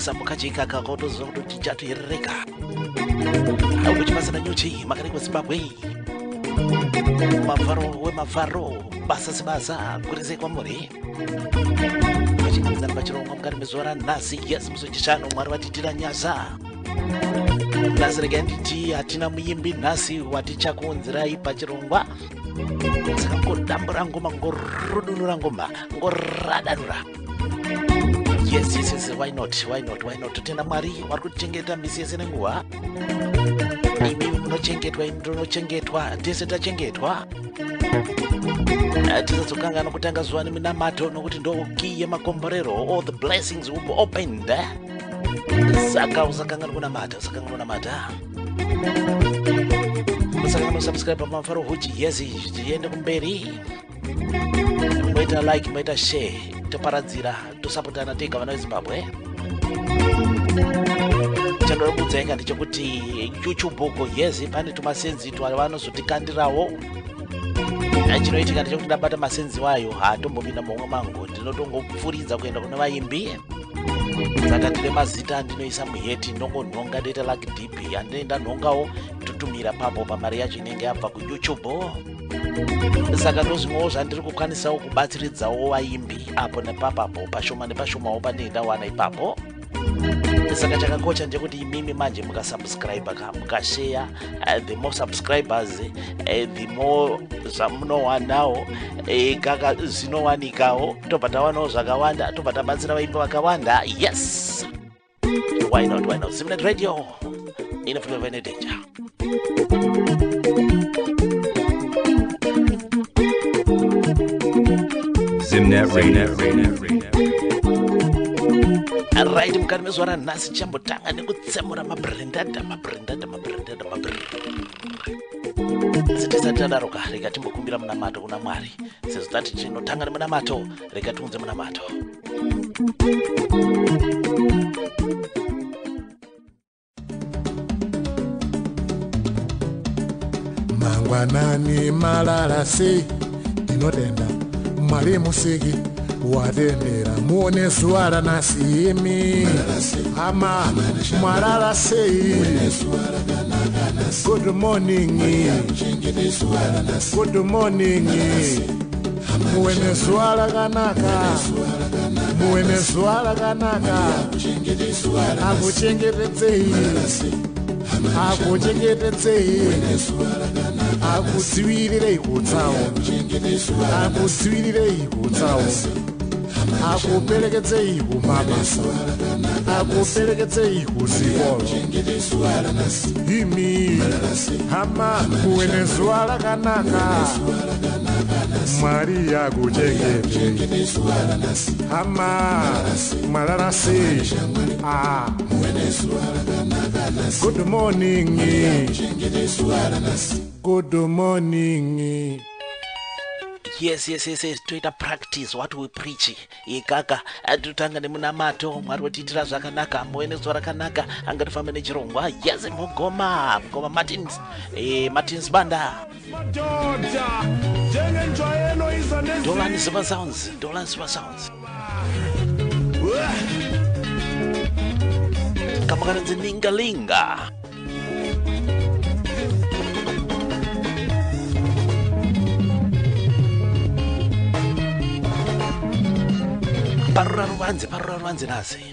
samuka chikaka koto zoto chichatu yereka auko chipasa na nyuchi makani kwa Zimbabwe mafaro basa sibasa kurize kwa muri machikazana pachirongo mkari mezora nasi yes musochishano mwari watitira nyasa nasi rega nditi hatina muyimbi nasi watichakuunzirai pachirongwa saka ngodambura ngoma ngorudunura ngoma ngoradanura yes why not totenda mwari wari kutichengeta misi yese nenguva imi munochengetwa imi ndinochengetwa tese tachengetwa tisadzokanga nokutanga zuva neminamato nokuti ndoki yemakomborero all the blessings will be opened saka usakanga nokunamata musakanga nosubscribe pamafaro huchi yes tiende kumberi moita like moita share toparadzira tosapotana tega vana veZimbabwe chandorokudzenga ndechekuti YouTube uko yes pane tumasenzi twavanozotikandirawo chinoitika ndechekuti ndabata masenzi wayo hatombopinda momwe mangu ndinotongopfuridza kuenda kune vaimbi saka ndine mazita andinoisa muheti ndongonhonga ndoita like dp andinoenda nhongawo tutumira papo pamari yacho inenge yabva kuYouTube saka ndozvimwewo zvandiri kukwanisawo kubatsiridzawo vaimbi apo nepapapo pashoma nepashomawo pandinoenda wana ipapo saka chakakocha ndechekuti imimi manje mukasubscribe mukashare the more subscribers the more zvamunowanawo kaka zvinowanikawo tobva tawanawo zvakawanda tobva tabatsira vaimbi vakawanda yes why not Zimnet Radio in a flavor in a danger Zimnet Radio right mukari mezora nhasi chambotanga nekutsemura mabrendada tisati tadaroka rega timbokumbira munamato kuna mwari sezvo tati tinotanga nemunamato rega tiunze munamato mangwanani malala sei tinotenda mwari musiki watendera muone zuva ranasimi hama mwalala sei good morning muone zuva rakanaka akuchengetedzei akudzivirirei kutsawo akuperekedzei kumabasa akuperekedzei kuzvikoro imi hama kuwene zuva rakanaka mwari yakuchengetei hama mwalala sei good morning yes toita practice what we preach ikaka atotanga nemunamato mwari watiitira zvakanaka muone zuva rakanaka angatifambe nechirongwa yes mugoma Martins banda Dolan Super Sounds kamakaranzi linga parura ruvanze nasi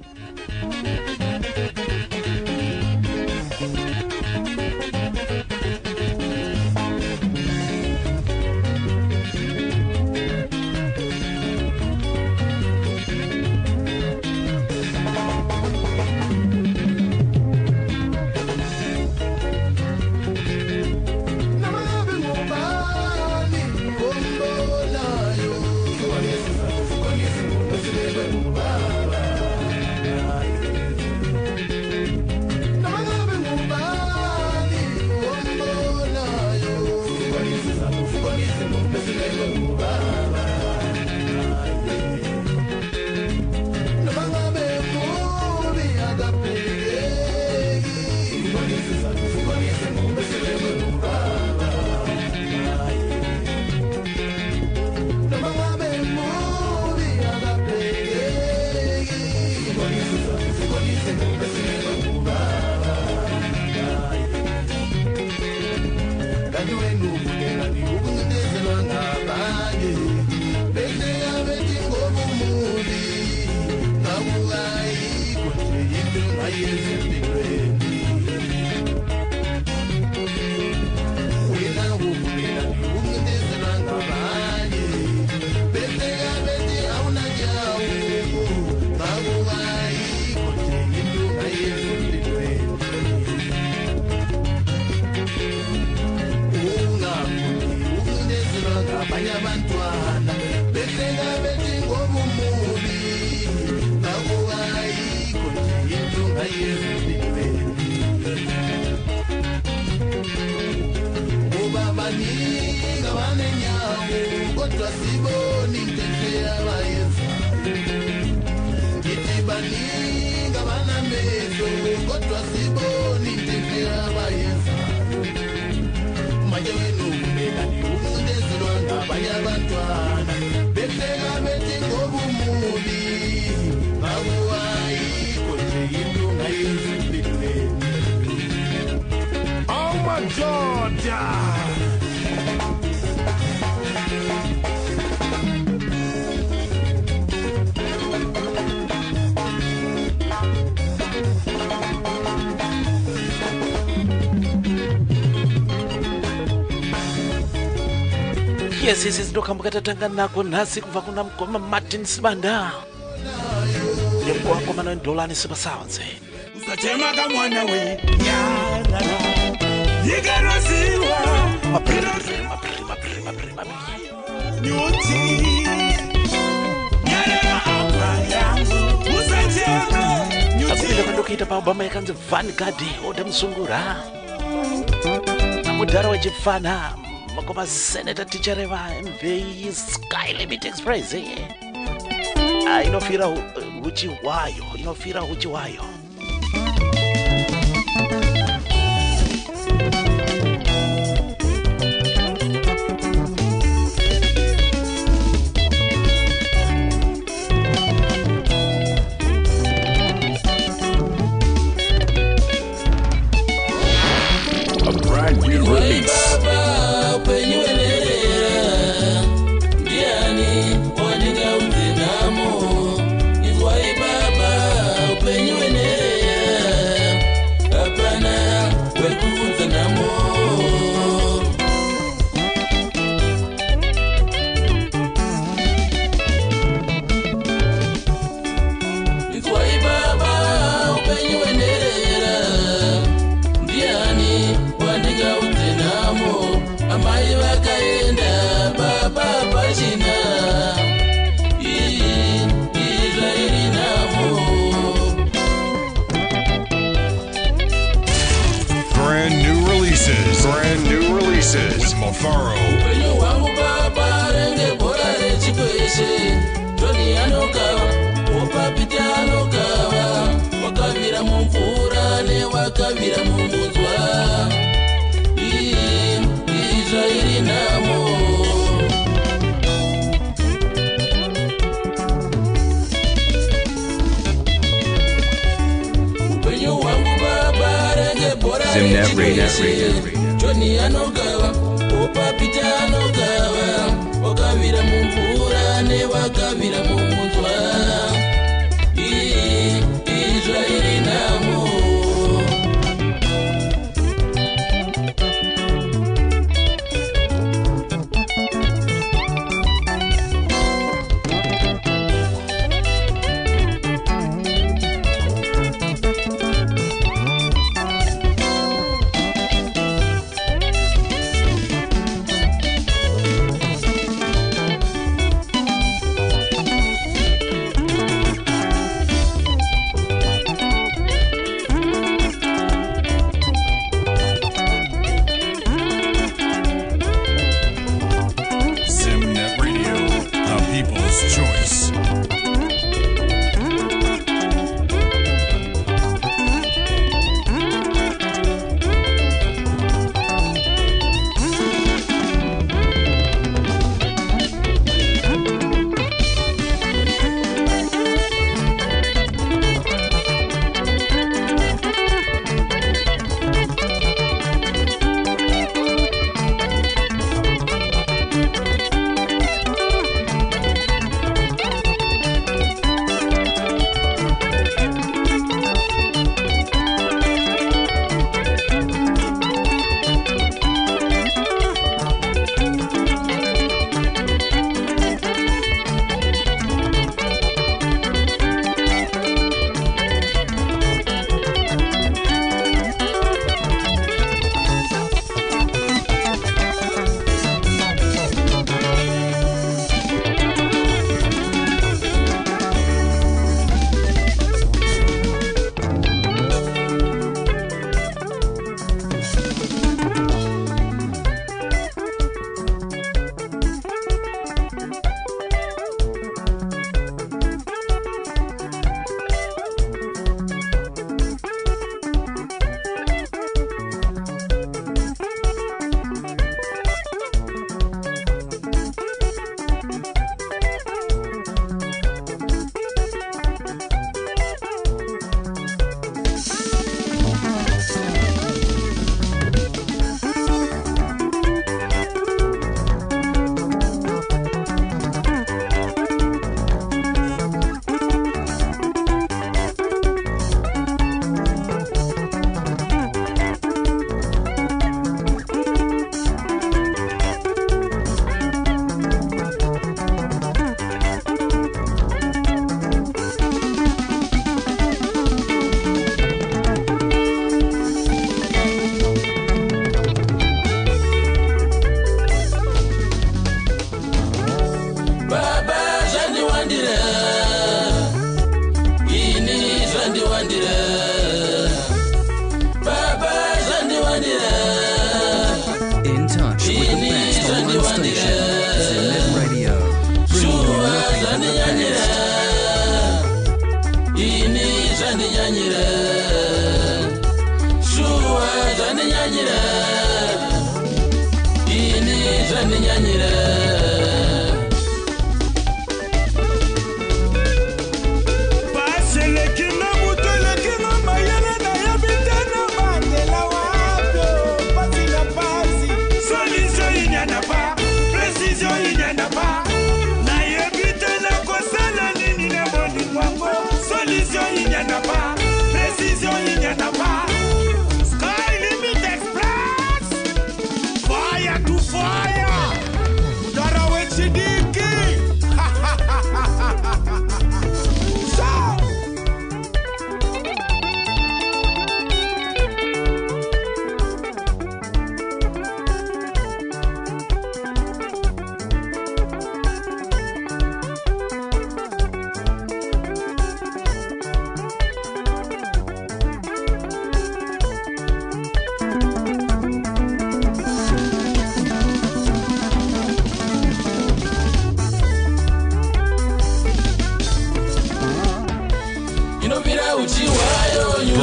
kodwa siboni intenhle yabayenza ngithi baningi abanamehlo kodwa siboni intenhle yabayenza manje wena ubekani ukundezelwa ngabanye abantwana behleka bethi ngoba umubi ngakuyikho nje into ngayenza empilweni Madoda. Yes, isi sindokhamba tatanga nako nasi kuva kuna mgoma Martin Sibanda Yemkwakoma noNdolani Siba Sounds Usachema kamwana we nyarara Yigarosiwa Nyuti Nyarara apa yangu Usachema Akupila kandokita pa Obama yakanze Vanguard Oda Msungura Amudara wajifana Makoma Senator Tichareva MV Sky Limit Express Inofira huchi wayo A brand new release. Brand new releases with Mofaro. Zimnet Radio. Johnny anogawa, Opa Pita anogawa, Wakavira Mumfura, ne Wakavira Mumuzwa, Israeli Namo.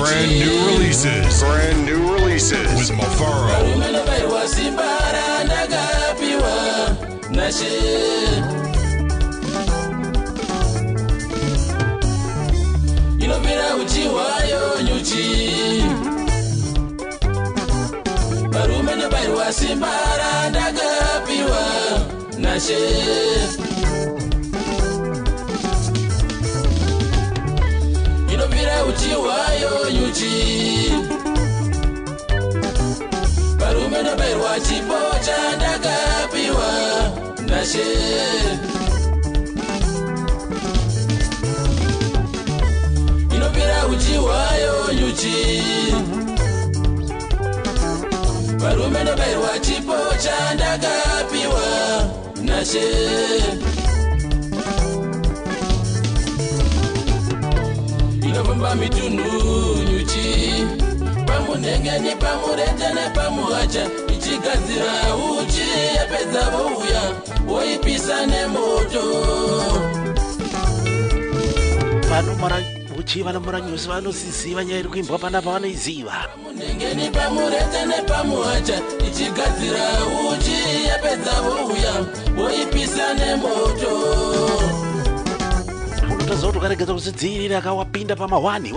Brand new releases. Brand new releases with Mafaro. Rumena bairwa simbara ndakapiwa nashe. Inopera uchiwayo nyuchi. Rumena bairwa simbara ndakapiwa nashe. Inopera uchiwayo nyuchi. Rumena bairwa chipo chandakapiwa nashe. Inopera uchiwayo nyuchi. Rumena bairwa chipo chandakapiwa nashe. Inopamba mitundu nyuchi. Pamunenge ni pamurete ne pamuacha. Ichigadzira uchi yapedza vouya woipisa nemoto. Vanomora uchi vanomora nyusi vanosiziva nyaya iri kuimbwa panapa vanoiziva. Pamunenge ni pamurete ne pamuacha. Ichigadzira uchi yapedza vouya woipisa nemoto. Unotoziva kuti ukaregedza kudzidzirira wapinda pamahwani.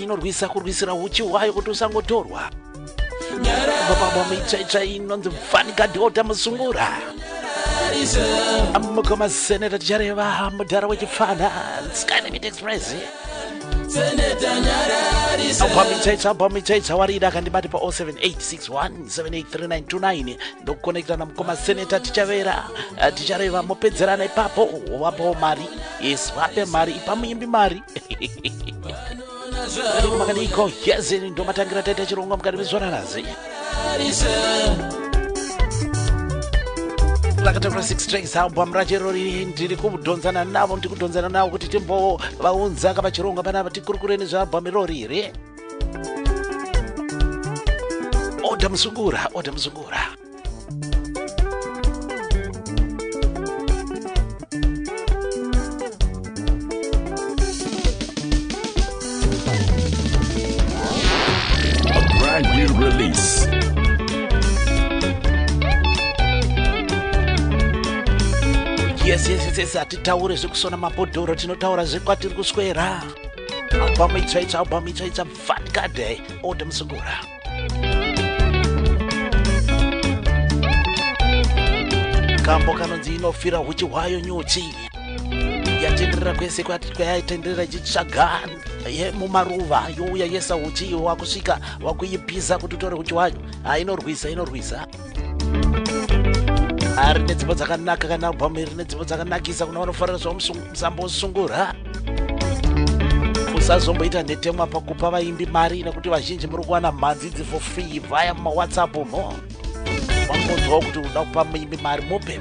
Inorwisa kurwisira uchi hwayo kuti usangotorwa. Baba michacha inonzi Vanikadhota Musungura. Amukoma Senator Jareva mudhara wechifana Skylimit Express. Abamichacha warida akandibati pa 07861783929 ndokukonekta na mukoma Senator Tichareva mopedzerana ipapo wapo mari. Yes, wape mari ipamuimbi mari. Makaniko yes ndo matangira tete chirunga mukati mezvona nazi. Lakatakura 6 tracks album rachero riri ndiri kudhonzana navo kuti timbo vaunza kapa chirunga panapa tikurukureni zvealbum irori. Oda Musungura. New release. Yes, atitaure zvekusona mabhodhoro, tinotaura zvekwatiri kuswera. Album itsva Vanikadhe Oda Musungura. Kambo kanonzi inofira uchi hwayo nyuchi. Yatenderera kwese kwayaitenderera ichitsvaga mumaruva youya yesa uchi wakusvika wakuipisa kuti utore uchi hwayo. Inorwisa. Ari nedzimbo dzakanaka kana album iri nedzimbo dzakanakisa kuna vanofarira zvamusambo Musungura. Usazomboita nhetemwa pakupa vaimbi mari nekuti vazhinji muri kuwana mhanzi idzi for free vaya mumawhatsapp mo. Wangonzwawo kuti unoda kupa muimbi mari mupe.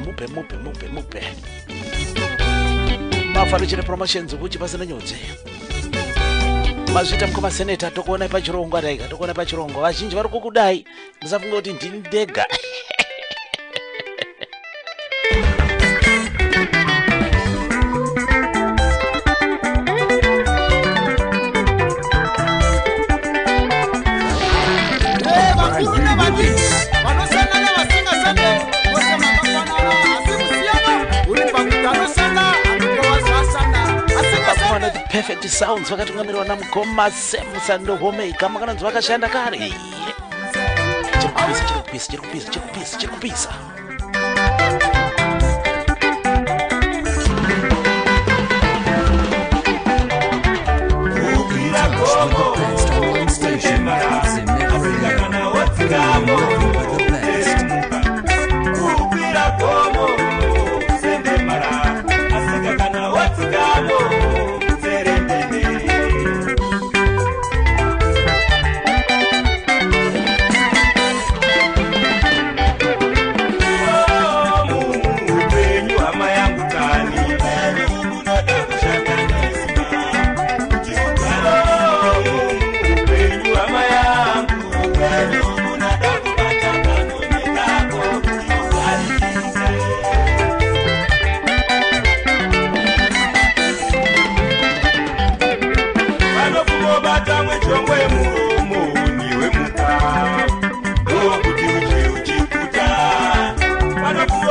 Mafaro chine promotions uchi pasina nyodzi. Mazvita mukoma Senator tokuona pachirongo adaika tokuona pachirongo vazhinji vari kukudai musafunga kuti ndini ndega. Perfect sounds vakatungamirwa namukoma Samson Homemaker makananzi vakashanda kare. Chirikupisa.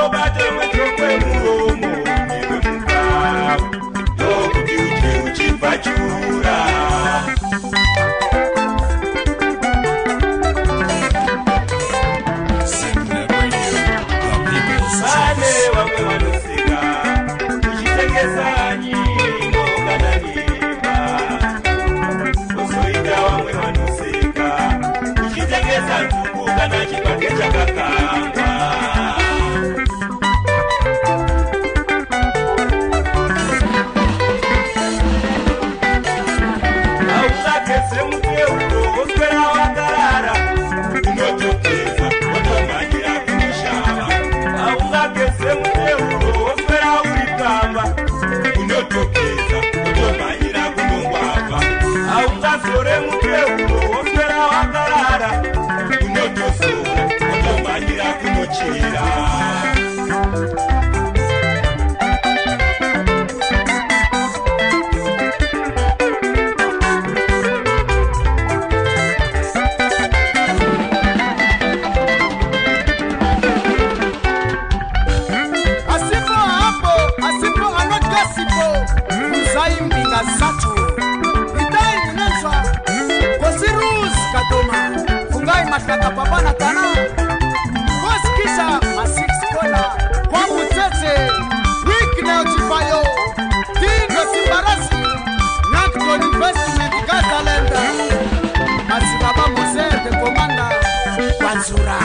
ubate mwetokwe muromo iwe mukavu ndokuti uje uchibvachura vane vamwe vanosika uchitengesa nyimbo kana nyimba kozoita vamwe vanosika uchitengesa ntuku kana chipage chakakangwa aungakese muteuro woswera wakarara unotokeza wotomhanyira kumushava aungakese muteuro woswera uri kamba unotokeza wotomhanyira kunongwava aungazore muteuro woswera wakarara unotosora wotomhanyira kunochera Mataka papa na tana Koskisha ma 6 kola Kwa mutete Wiki na uchifayo Tingo simbarasi Nakto investment Gazalenda Masibaba Mose de Komanda Banzura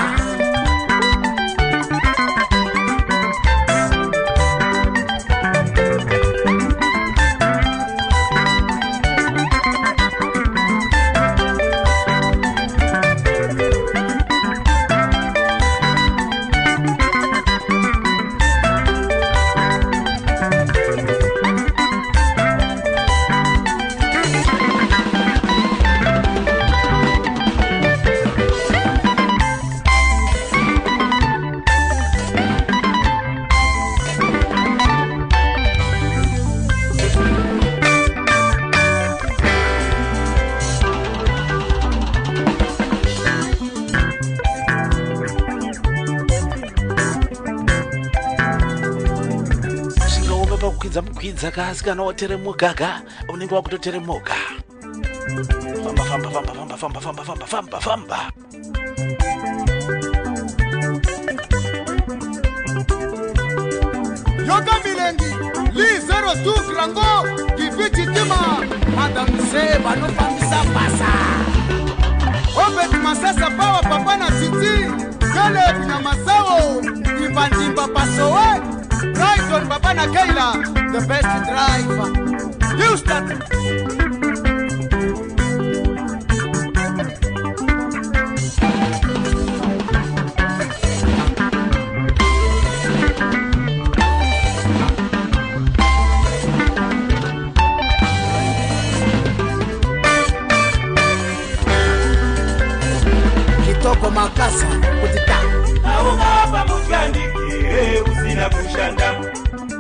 mkwidza kasi kana wateremukaga unenge wakutoteremuka famba famba famba famba famba famba famba famba famba Yoga Milengi Li 02 Grango Kiviti Tima Madame Seba no fambisa pasa Obet Masasa Pawa Papa na Titi Kale Kunyamasao Timba Pasowe Brighton Papa na Keila The best driver Houston Kitoko Makasa Kutita aungapa muchandikire usina kushanda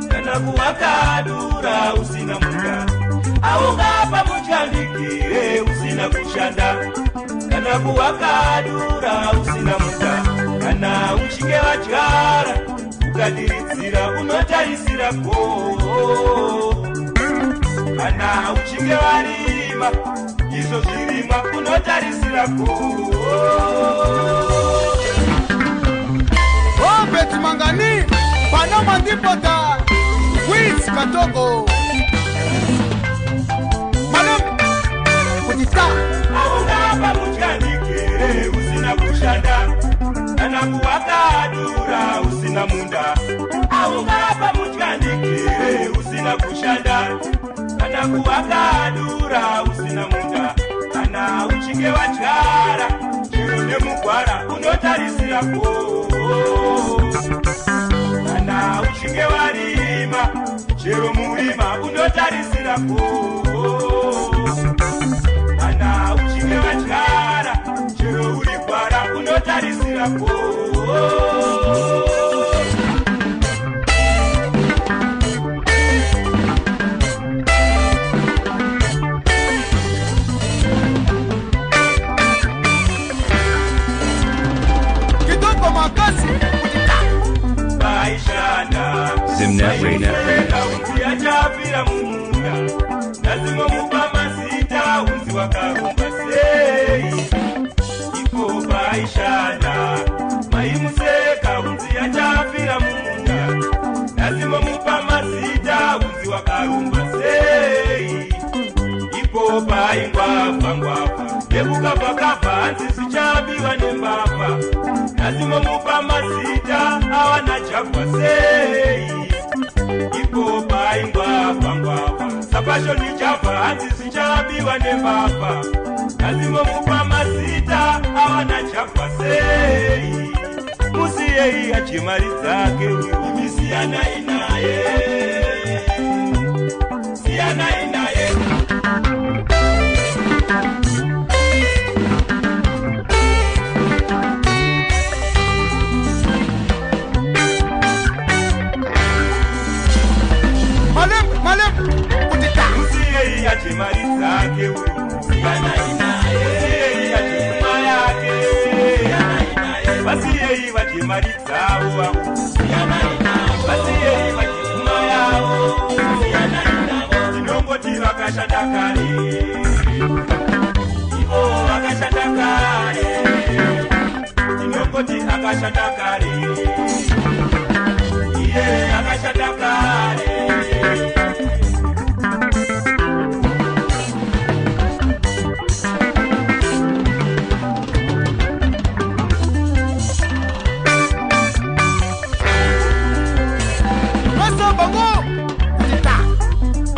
kana kuwakadura usina muda aungapa muchandikire usina kushanda kana kuwakadura usina muda kana uchinge wadyara ukadiritsira unotarisira ko kana uchinge warima izvo zvirimwa unotarisira ko Obet Mangani Panama Dipota Wiz Katogo Madam Kunita aungapa muchandikire usina kushanda kana kuwakadura usina munda aungapa muchandikire usina kushanda kana kuwakadura usina munda kana uchinge wadyara chiro nemugwara unotarisira ko kana uchinge warima chero murima unotarisira ko kana uchinge wadyara chero uri gwara unotarisira ko Maimuseka unzi achapira mumunda ndazimomupa mazita unzi wakarumba sei iko paishanda. Maimuseka unzi achapira mumunda ndazimomupa mazita unzi wakarumba sei iko paingwapa nekukabhakabha hanzi zvichabiwa nembavha ndazimomupa mazita awana jagwa sei iko paingwapa sapashoni jabva hanzi zvichabiwa nembavha ndazimomupa mazita awana jagwa sei musiyei achimari dzake imi siyanai naye siyanai naye. Malem kutita Musiyei achimari dzake siyanai naye achimuma yake siyanai naye vasiyei vachimari dzavo siyanai navo vasiyei vachimuma yavo siyanai navo tinongoti vakashanda kare ivo vakashanda kare tinongoti akashanda kare iye akashanda kare.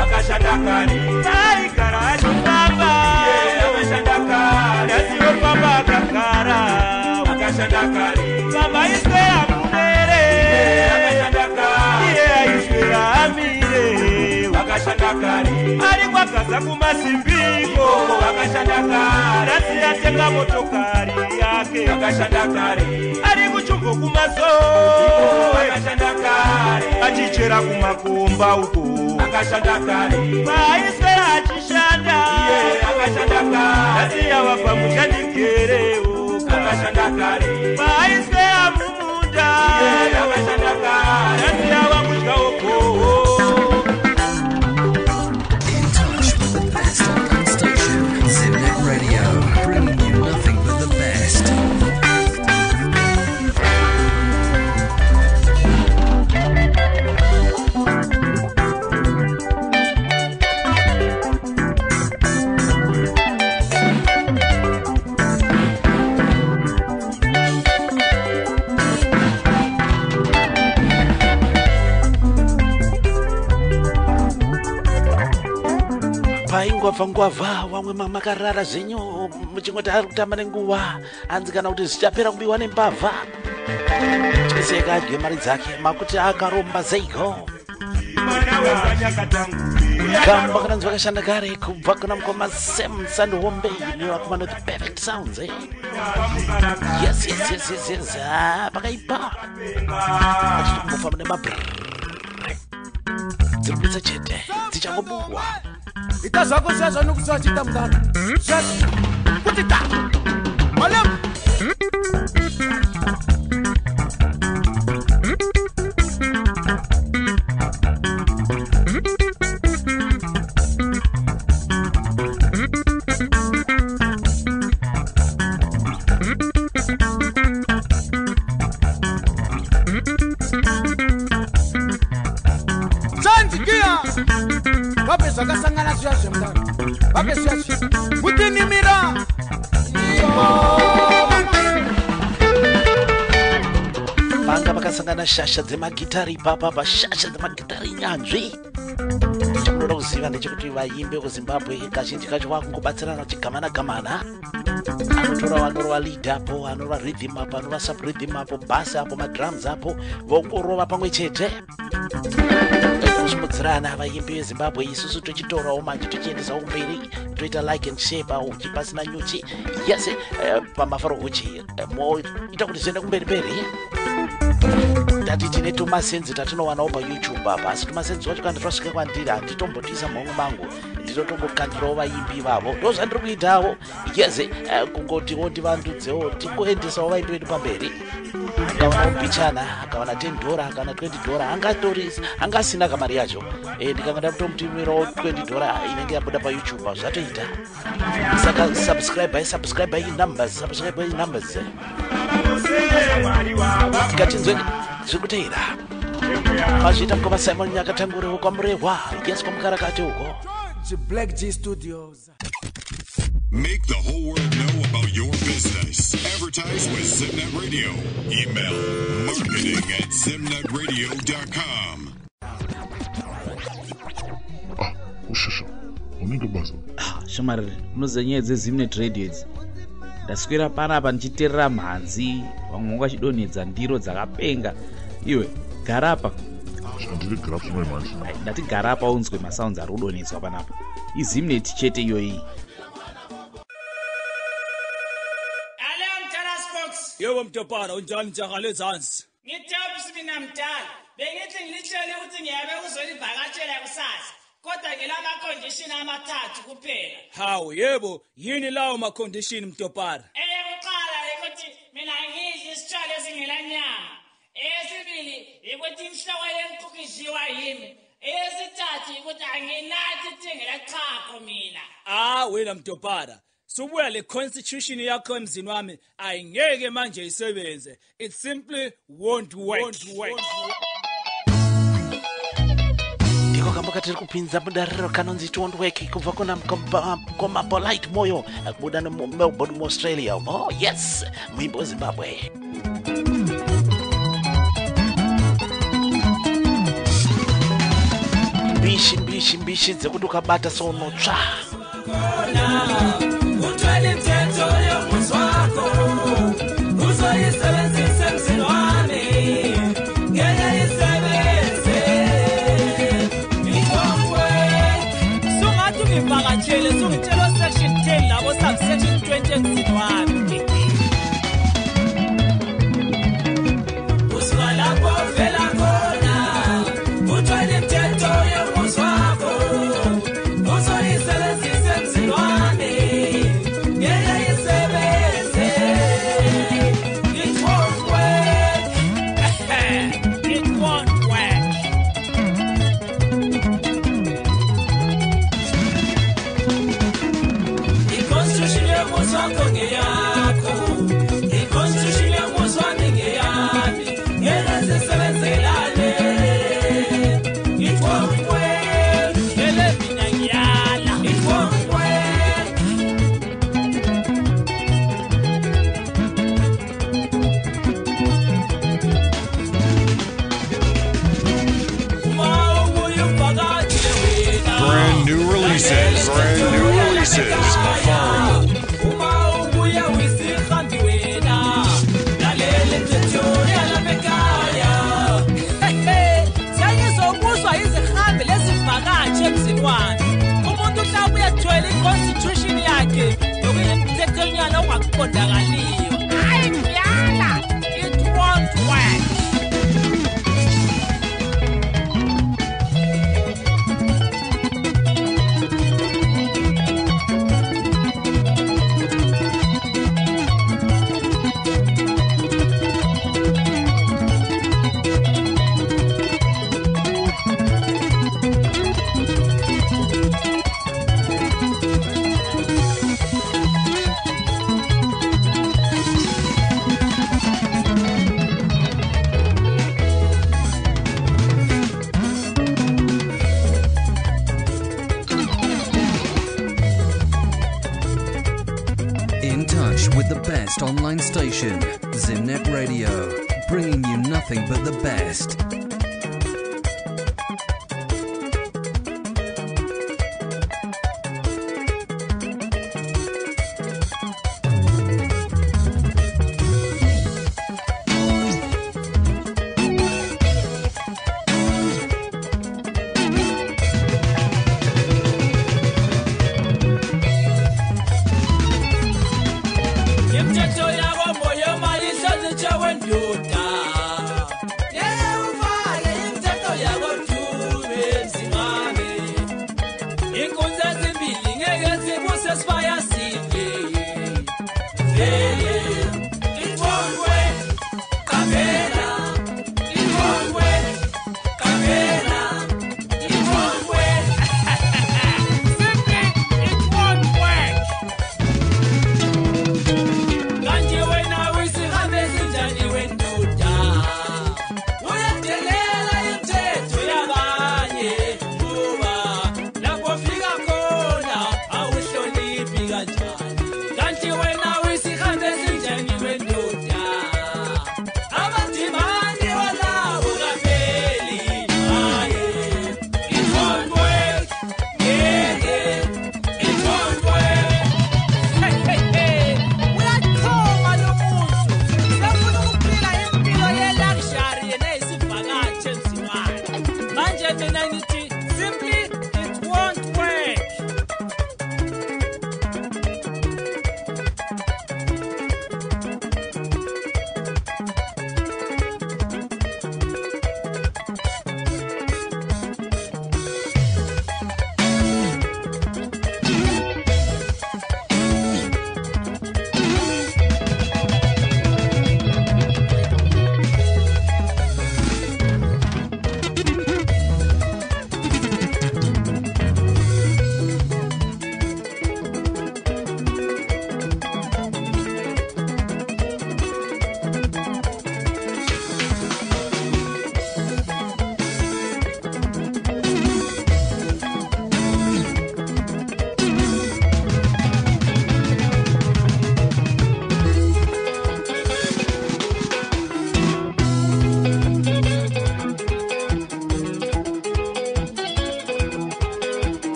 Akashandakari, taigara achifamba. Akashandakari, asiyofamba akagara. Akashandakari, kama iswera munere. Akashandakari, iye aiswera amire. Akashandakari, ari kwagaza kumasimbiko. Akashandakari, asiyatenga motokari yake. Akashandakari, ari kuchumbo kumazoe. Akashandakari, achichera kumakomba uko. Akashanda kare vaiswera achishanda akashanda kare asiya vabva muchandikerewo akashanda kare vaiswera mumunda akashanda kare asiya vakudyawo goho. In touch with the best online station, Zimnet Radio, bringing you nothing but the best. ngwavha vamwe makarara zvenyu muchingoti ari kutamba nenguva hanzi kana kuti zvichapera kubiwa nembavha cheseka adye mari dzake makuti akaromba zeiko kamba kananzi vakashanda kare kubva kuna mukoma Sam Sandhombe nevakomana the perfect sounds yes pakaipa achitombofa mune dzirikudza chete dzichangobuwa ita zvako zvezvo nokusachita mudana zvezvo kuti ta malem zvakasangana zviya zvemudano vape zviya mutinimira vanga vakasangana shasha dzemagitari ipapa shasha dzemagitari nyanzvi chamunoda kuziva ndechekuti vaimbi vekuzimbabwe kazhinji kacho vakungobatsirana vachigamana anotora vanorova lead apo anorova rhythm apo anorova sub rhythm apo bass apo madrums apo vongorova pamwe chete kusimudzirana vaimbi vezimbabwe isusu tochitorawo manje tochiendesawo kumberi toita like and share pauchi pasina nyuchi yes pamafaro uchi ita kuti zviende kumberi tati tine tumasenzi tatinowanawo payoutube apa asi tumasenzi wacho kana twasvika kwandiri handitombotisa mhomwe mangu ndinotongokandirawo vaimbi vavo ndozvandiri kuitawo yeze kungotiwo ndivandudzewo tingoendesawo vaimbi vedu pamberi akawana upichana akawana $10 akawana $20 angasina kamari yacho ndikanga ndakutomutumirawo $20 inenge yabuda paYouTube zvatoita saka subscribe numbers tikatinzwe zvikuteira mazvita mukoma Simon Nyakatanguriwo kwamurehwa yes kwamukarakati uko Black G Studios. Make the whole world know about your business. Advertise with Zimnet Radio. Email marketing@zimnetradio.com. Ushusha. Unenge basa. Shamarire, unoziva Zimnet Radio idzi. Ndaswera panapa ndichiterera mhanzi, vamwe vachidonhedza ndiro dzakapenga. Iwe gara apa. Shandiri gara apa manje. Ndati gara apa unzwe masounds ari kudonhedzwa panapa. Zimnet chete iyoyi. Yebo Mtopana unjani njangale zansi? Ngithobi mina mdala. Bengithi ngilitshele ukuthi ngiyabe uzolivakatshela kusasa. Kodwa ngilama condition amathathu kuphela. Hawu yebo, yini lawo ma condition Mtopana? Eyokuqala ukuthi mina ngidla isitshalo esingela nyama. Eyesibili ukuthi inhloko yenkukhu idliwa yimi. Eyesithathu ukuthi anginathi ithengela chaqo mina. Wena Mtopana. Subuya le constitution yakho emzini wami ayingeke manje isebenze. It simply won't work. ndiko kamba katiri kupinza mudariro kanonzi it won't work kubva koma Polite Moyo kubuda Melbourne muAustralia yes muimbo weZimbabwe mbishi dzekuti ukabata sounotsva Utwele mthetho yomuzwakho uzoyisebenzisa emzini wami ngeke isebenze ngikongwe Sungathi ngivakatshele sungitshela section 10 labo subsection 20 emzini wami usuka lapho vela khona utwele mthetho yomuzwakho uzoyisebenzisa emzini wami ngeke isebenze ngikongwe It won't work. I-constitution yomuzwakho ngeyakho i-constitution yomuzwami ngeyami ngeke sisebenzelane it won't work Vele mina ngiyala. it won't work uma ubuye uvakatshele wena Brand new releases. Mafaro. uma ubuya uyisihambi wena lalela imithetho yalapha ekhaya Sengizobuzwa izihambi lezivakatshi emzini wami. Umuntu mhlawumbe uyathwela i-constitution yakhe yokuyimthethonyana ongakuqondakaliyo. Hayi ngiyala. It won't work. In touch with the best online station, Zimnet Radio, bringing you nothing but the best. imithetho yakho moyo mali sazithewe ndoda ngeke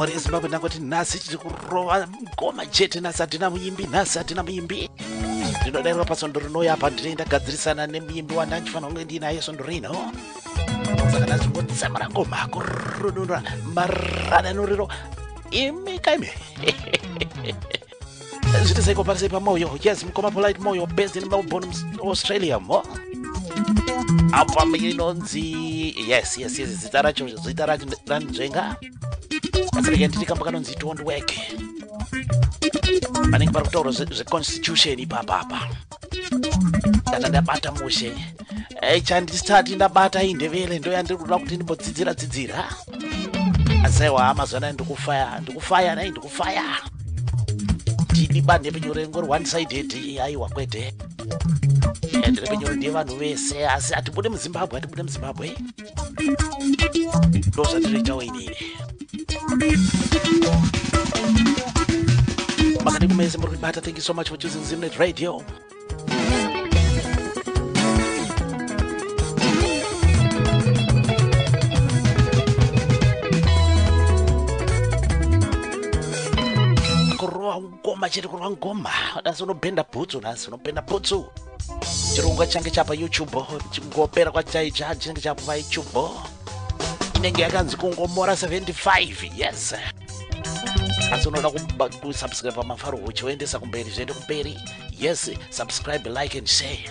mhuri yezimbabwe ndangoti nhasi tiri kurova ngoma chete, nhasi hatina muimbi, nhasi hatina muimbi. Ndinodairwa pasondo rinouya apa ndinoenda gadzirisana nemuimbi wandandifanira kunge ndinaye sondo rino, saka ndachingotsamura ngoma kurunura maradanuriro imikaime zviti seiko parisei pamoyo. Yes, mukoma polite moyo based in Melbourne, Australia mo apa inonzi yes zita racho ranzvenga asireke nditikamba kanonzi it won't work. Vanenge vari kutaura zveconstitution ipapapa data ndabata mushe chandisati ndabata indevele ndo yandikuda kuti ndimbodzidzira asaiwa amazwana ndikufaya nai ndikufaya ndibande penyore ngori one sided aiwa kwete ndiri penyore ndiye vanhu vese asi hatibude muzimbabwe ndo zvatiriitawo inini makati kumese muri kubata. Thank you so much for choosing Zimnet Radio. kurwa ngoma dasi unobhenda bhutsu nhasi unobhenda bhutsu. Chirongwa change chapa YouTube chingopera kwachaicha chinenge chapa pa YouTube inenge yakanzi kungomora 75. Yes, asi unoda kusubscribe pamafaro uchiendesa kumberi zviende kumberi. Yes, subscribe, like and share.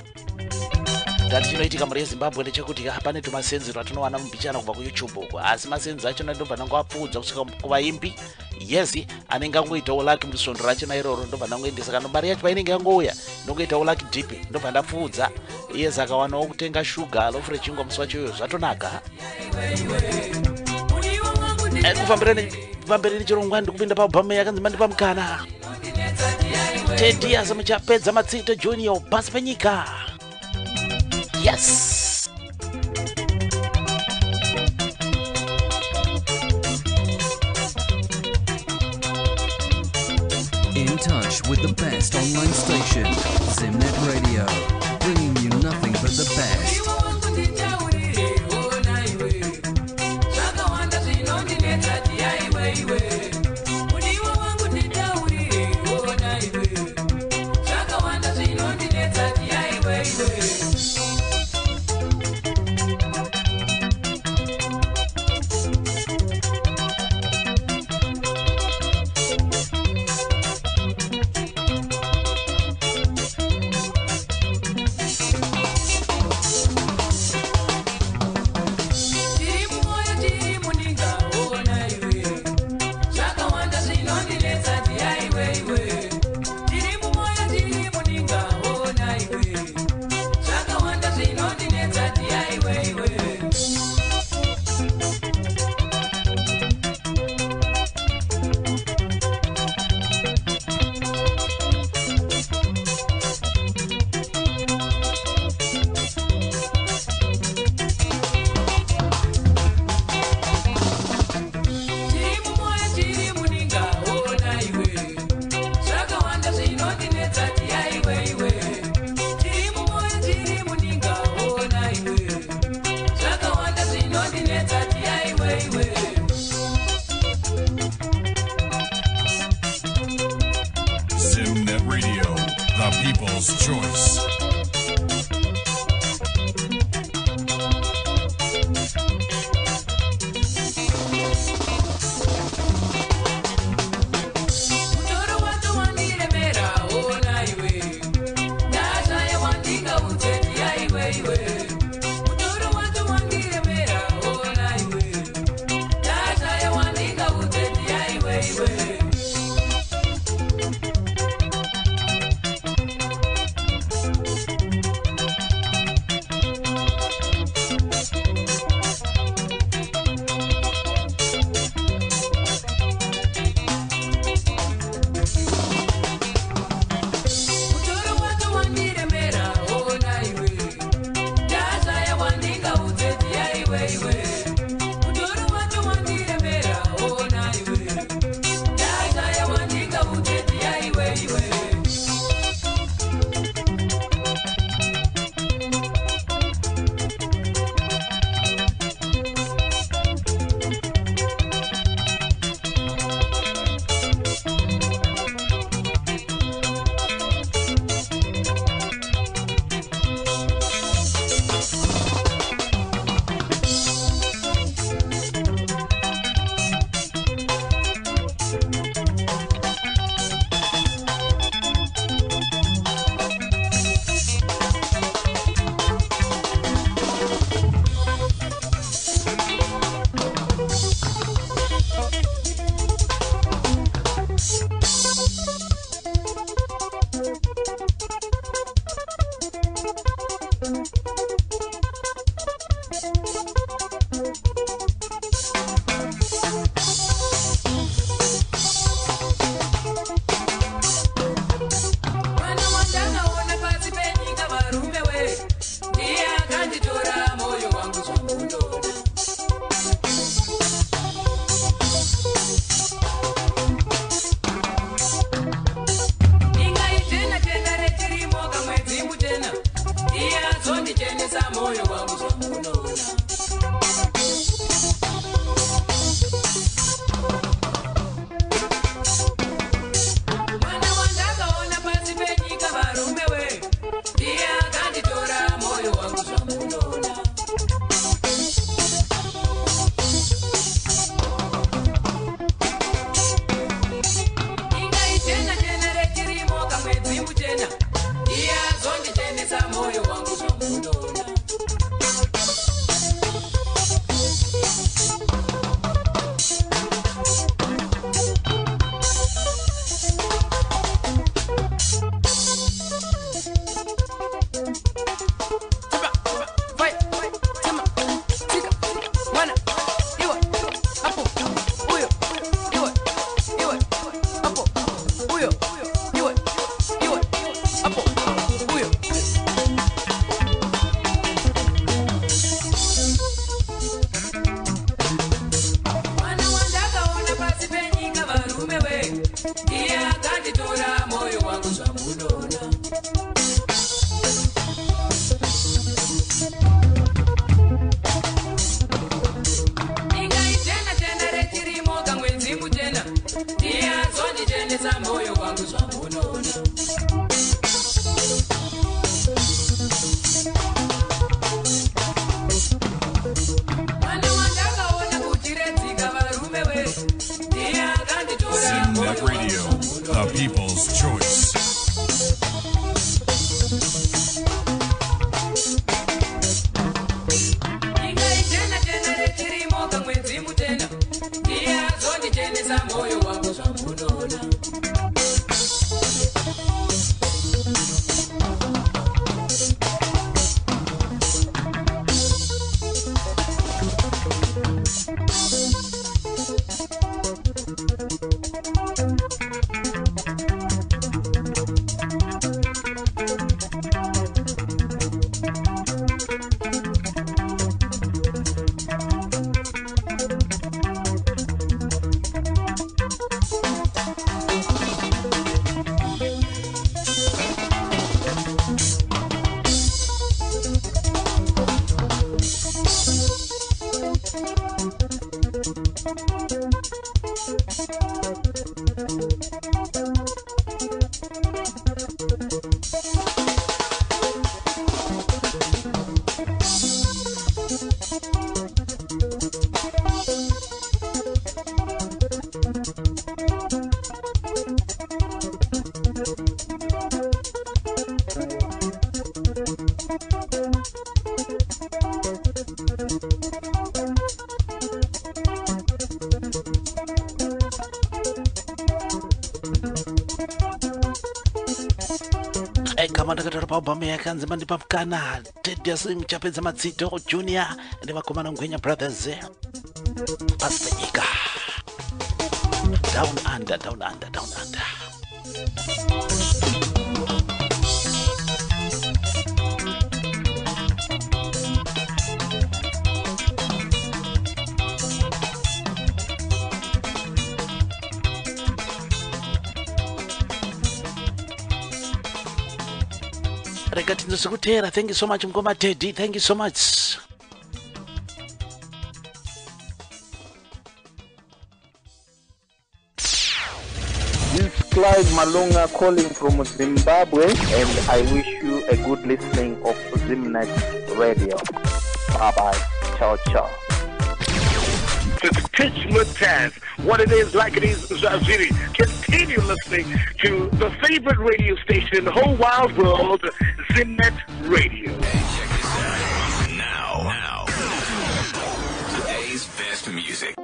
Ndati chinoitika muri yeZimbabwe ndechekuti pane tumasenzero atinowana mubhichana kubva kuYouTube uko, asi masenzo acho ndobva nangowapfuudza kusvika kuvaimbi. yes anenge angoitawo laki musvondo rachona iroro ndobva ndangoendesa kana mari yacho painenge yangouya ndongoitawo laki dhipi ndobva ndapfuudza yes akawanawo kutenga shuga lofu rechingwa musi wachoyo zvatonaka kufambireni chirongwa ndikupinda paubhama yakanzi mandipa mukana 10 years muchapedza matsito junior pasi penyika yes In touch with the best online station, Zimnet Radio, bringing you nothing but the best. Zimnet Radio, the people's choice. iya kanditora moyo wangu zvamunoona. Ingaitena tena rechirimo kamwedzi mutena, iya zvondichenesa moyo wangu zvamunoona. Zimnet Radio, the people's choice. Moyo wangu zvamunoona. kama ndakatara paubhamu yakanzi mandipapukana Tedious Chapedza Matsito Junior nevakomana Ngwenya Brothers pasi penyika down under, down under, down under. Thank you so much Mgoma Teddy, thank you so much. This is Clyde Malunga calling from Zimbabwe, and I wish you a good listening of Zimnet Radio. Bye bye. Ciao, ciao. To teach Mutaz what it is like it is Zaziri. Continue listening to the favorite radio station in the whole wild world, Zimnet Radio. Hey, check this out. Now. Today's best music.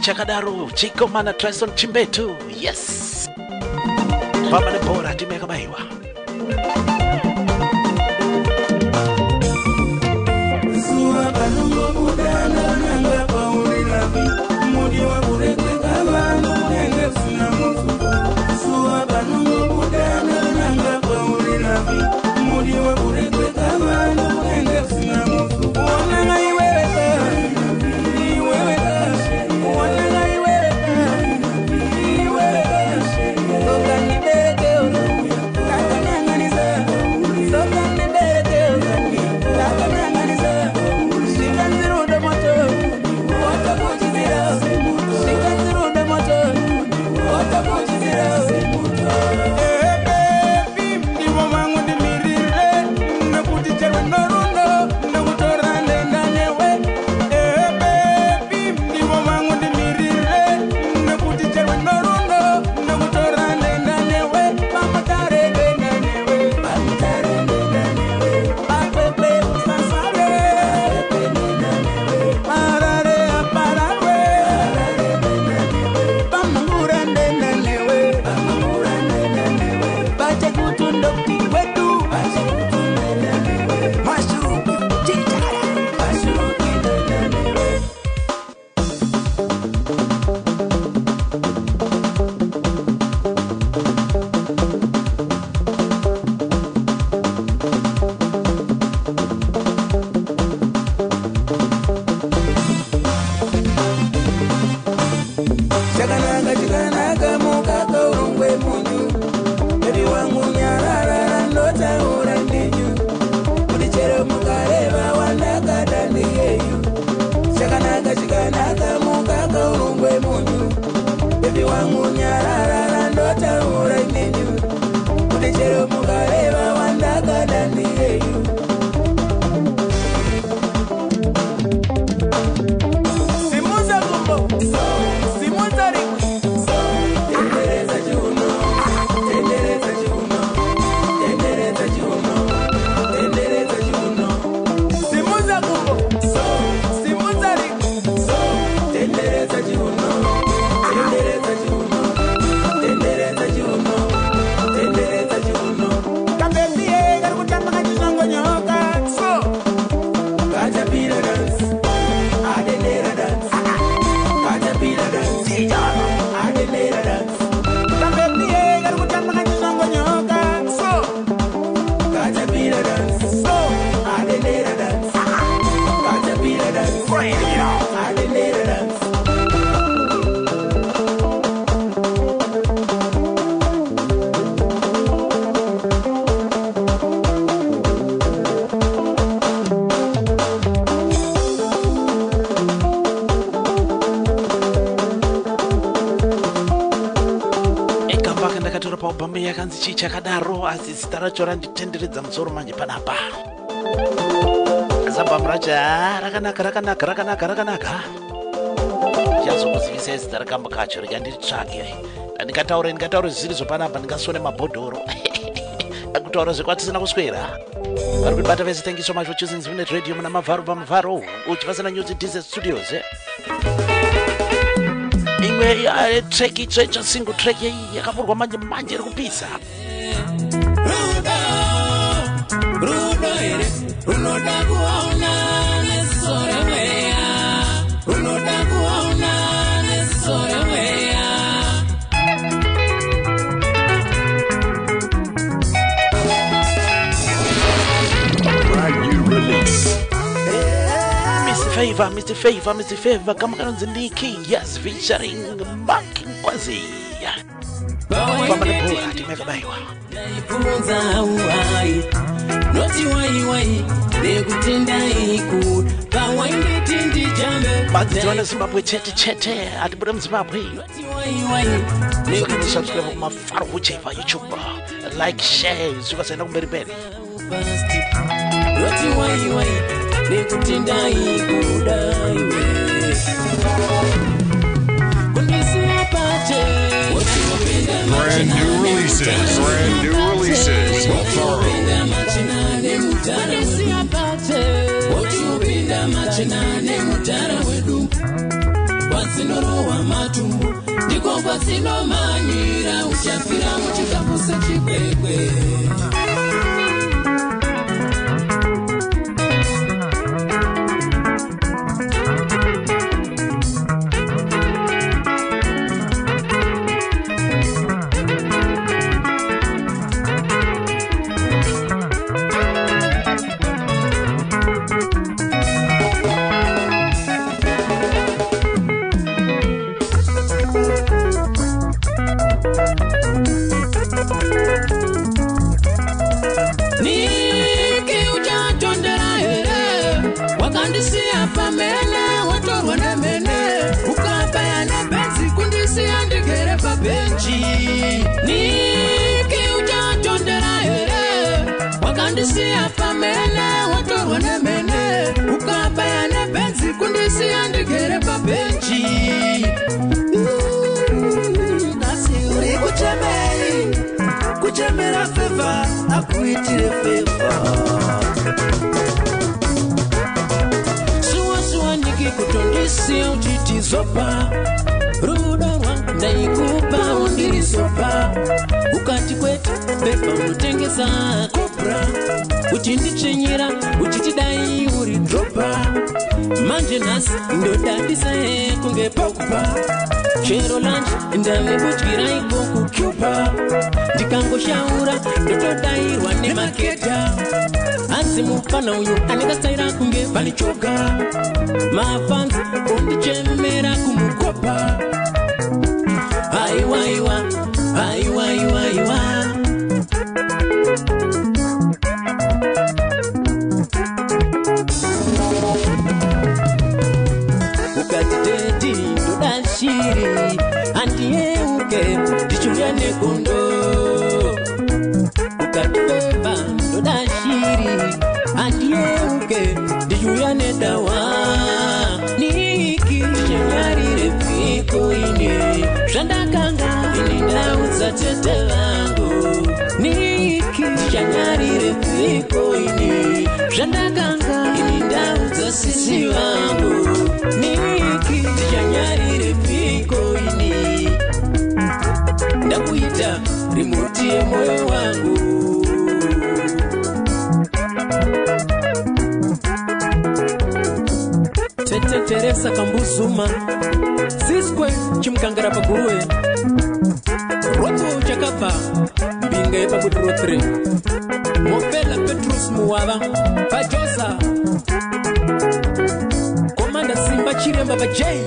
Chakadaru Chikomana Tristan Chimbetu, yes. Papa Nebora Timeka Baiwa. Thank you. kanzi chichakadaro asi zita racho randitenderedza musoro manje panapa. Zambam racha rakanaka. Chazokuzivisa zita rakamba kacho rikanditsvake. Ndikataura zvisiri panapa ndingasone mabhodhoro. Akutaura zvekwatisina kuswera. Vari kubata vese, thank you so much for choosing Zimnet Radio muna mavharo pamavharo. Uchivasana News Desert Studios. Imwe track itsva single track yakavurwa manje iri kupisa. Unoda kuona nesore mweya. Unoda kuona nesore mweya. Mr. Favor, kama kanonzi Nikki, yes, featuring Mark Nkwazi. Bama na bora, timeka baiwa. Naipunza uwai, noti wai, nekutenda iku, kawainde tindi jambe. Bazi tuwana Zimbabwe chete, atibura Zimbabwe. Noti wai, So subscribe to my Faro Ucheva YouTube. Like, share, suka saina kumberi. Noti wai, nekutenda iku daiwe. Kundisi apache, Brand new releases. Well, thorough. Kundisi apache, otupinda machinane mutara wedu. Wazinorowa matumbu, ndiko kwazinomanyira, uchafira muchikapusa chikwekwe. Kuchemera favor, akuitire favor. Suwa nikikutondisi uchitizopa. Ruda rwa ndaikupa undirisopa. Ukati kwetu pepa unotengesa kopra. Uchindichenyera, uchitidai uri dropa. Manje nasi ndodadisa kunge pokupa. Chero lunch ndame kuchira ikoku kupa. Ndikangoshaura ndotodairwa nemaketa. Asi mufana uyu anekastaira kunge vanichoka. Mafanzi undichemera kumukopa. Aiwa. Ukatiteti ndodashiri andiyeuke ndichuya negondo. Ukatibeba ndodashiri andiyeuke ndichuya nedawa. Niki ndichanyarire piko ine zvandakanga ini ndaudza tete vangu. Niki ndichanyarire piko ine zvandakanga ini ndaudza sisi vangu. Niki ndichanyarire piko ini ndakuita rimuti yemoyo wangu. Tete Teresa Kambusuma Siskwe chimkangara paguruwe. Roto chakapa Binga yepa kudro 3. Mopela Petrus Muwava Pajosa Komanda Simba Chiremba Bajay.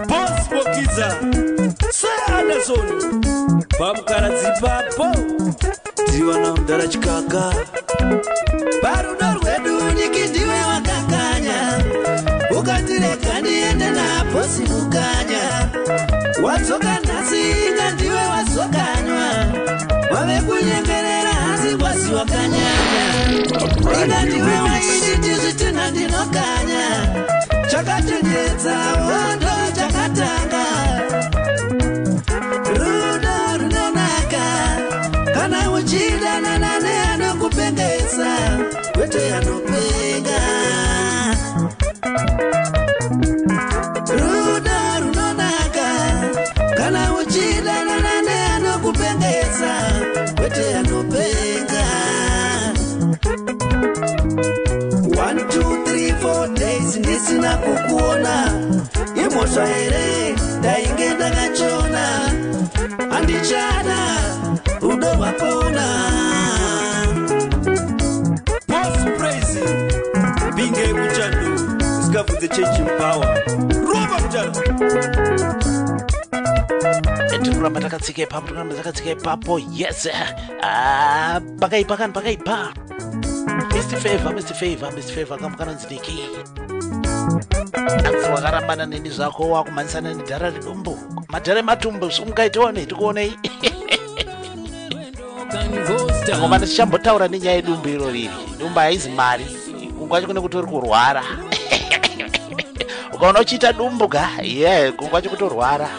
Boss Bokiza Say Anderson Pamkara Zipapo Ziwana Mdara Chikaka Baruda rwedu nikindiwe wakakanya. Ukatireka niende napo simuka. watsoka nhasi inga ndiwe wasokanywa wave kunyengerera hasi wasi wakanyanya inga ndiwe waiditi zvitina ndinokanya chakatendedza wondo chakatanga rudo runonaka kana uchidanana neanokupengesa kwete anopenga rudo runonaka kana uchidanana neanokupengesa kwete anopenga 1 2 3 4 days ndisina kukuona imhosva here ndainge ndakachona handichada rudo rwakona Praise binge muchando usikabvunze change power rova muchando tikuramba takatsika ipapo yes pakaipa Mr. Favor kamukananziniki anzi wakarambana neni zvako wakumanisana nedhara redumbu madhara ematumbu simungaitione tikuonei ngoma ndichambotaura nenyaya yedumbu iro riri dumbu haizi mari kungwacho kune kuti uri kurwara ukaona uchiita dumbu ga kungwacho kutorwara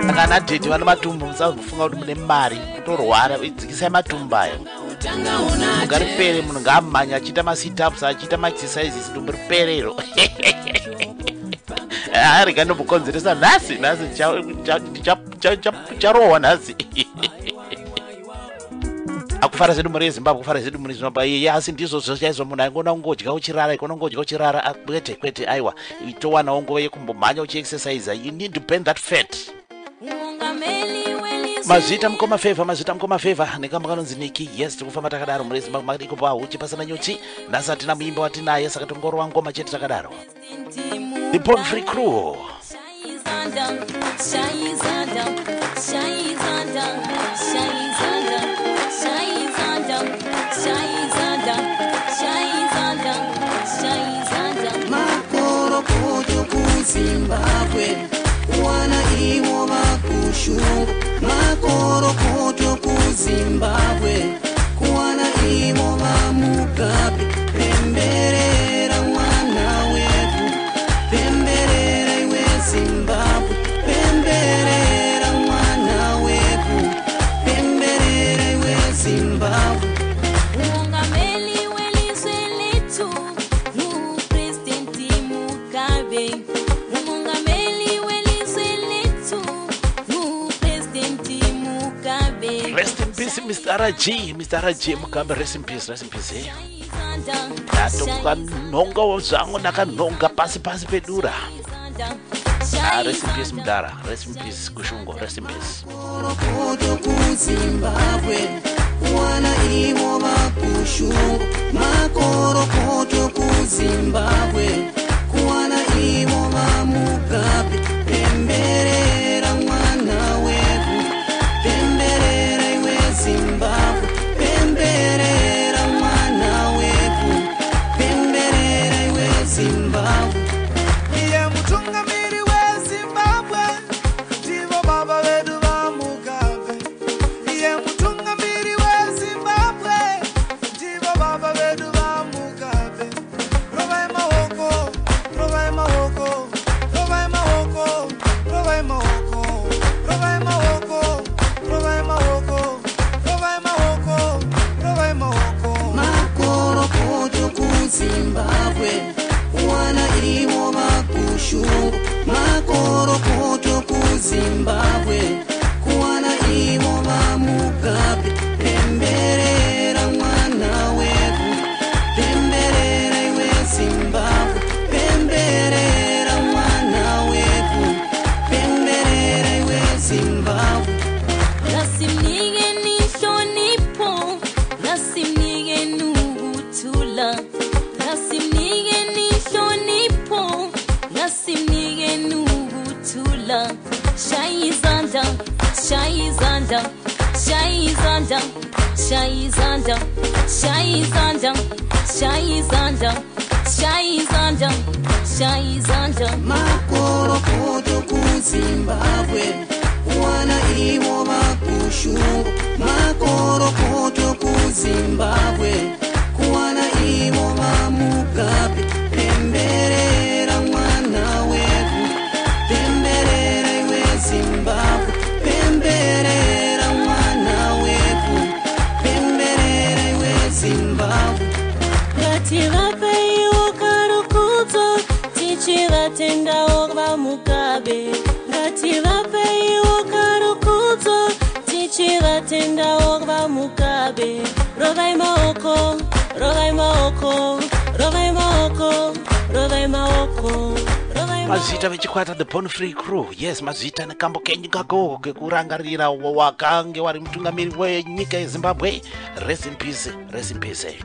akana dheti vane matumbu musazofunga kuti mune mari kutorwara idzikisai matumbu ayo ngaripere munhu ngaamhanya achiita masitups achiita maexercises dumbu riperero rega ndombokonzeresa nhasi charohwa nhasi akufara zedu muri yezimbabwe kufara zedu muri zimbabwe asi ndizvo chaizvo munhu aingoona ungodya uchirara kwete aiwa towanawo nguva yekumbomhanya uchiexercise. You need to burn that fat. Mazita mkoma favor nekamba kanonzi Niki. Yes, tikufamba takadaro muri zimbabwe makadiko pawo uchipasana nyuchi nasa tina muimba watinaye saka tongorwa ngoma chete takadaro. The Born Free Crew. Makoro kojo kuzimbabwe wana iwo vakushungu makoro kojo kuzimbabwe kuwana iwo vamugabe pemberera mwana wetu pemberera iwe Zimbabwe pemberera mwana wetu pemberera iwe Zimbabwe Ungameli welizwe letu mu President Mugabe Ungameli welizwe letu mu President Mugabe. Rest in peace Mr. Raji Mugabe, rest in peace Natoka nonga zangu nakanonga pasi pedura. Rest in peace Mdara, rest in peace Kushungo, rest in peace. Zimbabwe wana iwo vakushungu makoro koto kuzimbabwe kuwana iwo vamugabe pemberera mwana wetu pemberera iwe Zimbabwe pemberera mwana wetu pemberera iwe Zimbabwe. Iye mutungamiri weZimbabwe ndivo baba vedu va Mugabe. Iye mutungamiri weZimbabwe ndivo baba vedu va Mugabe. Rovai maoko, rovai maoko, rovai maoko, rovai maoko, rovai maoko, rovai maoko, rovai maoko, rovai maoko. Makoro koto kuZimbabwe wana iwo vakushungu makoro koto kuZimbabwe kuwana iwo vamugabe pemberera mwana wetu pemberera iwe Zimbabwe pemberera mwana wetu pemberera iwe Zimbabwe. Nasimnike nihlonipho nasimnike nukuthula nasimnike nihlonipho nasimnike nukuthula shaya izandla shaya izandla shaya izandla shaya izandla shaya izandla shaya izandla Shaizanda, Shaizanda. Makorokoto kuZimbabwe, wana iwo makushungu. Makorokoto kuZimbabwe, kuwana iwo mamugabe. Pemberera mwana wetu, pemberera iwe Zimbabwe. Pemberera mwana wetu, pemberera iwe Zimbabwe. Ngativape iwo karukudzo, tichivatendawo vamugabe. Ngativape iwo karukudzo, tichivatendawo vamugabe. Rovai maoko, rovai maoko, rovai maoko, rovai maoko. Mazita vechikwata the Born Free Crew. Yes, mazita nekambo kenyu kako kekurangarira wakange wari mutungamiri wenyika yeZimbabwe. Rest in peace, rest in peace.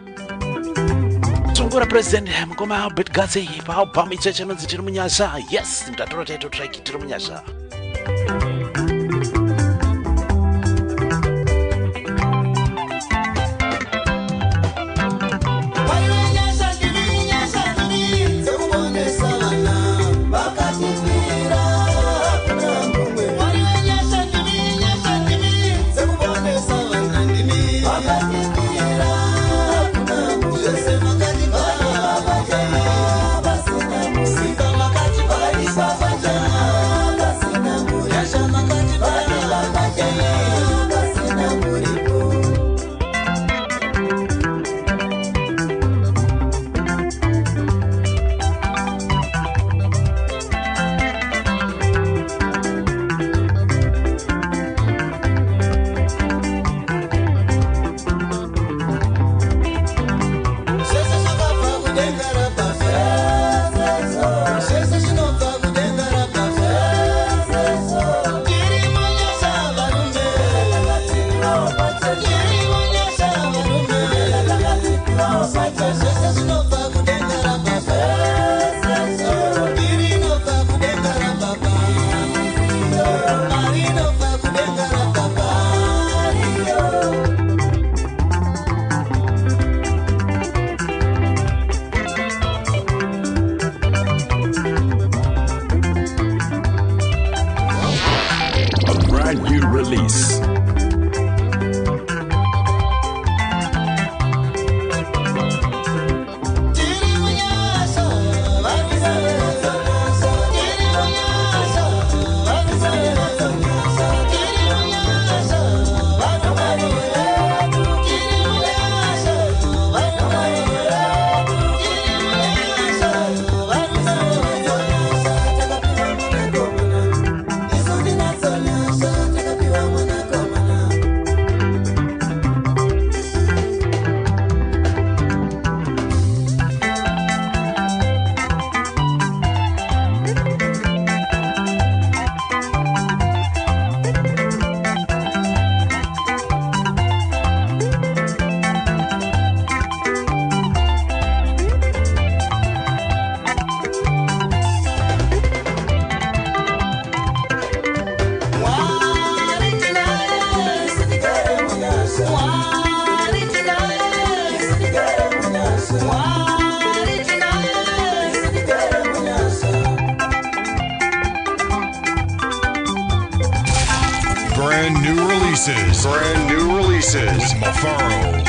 Sungura President Mkoma Albert Gazi paubami cheche nonzi tiri munyasha. Yes, mtatoro teto track tiri munyasha. Brand new releases with Mafaro.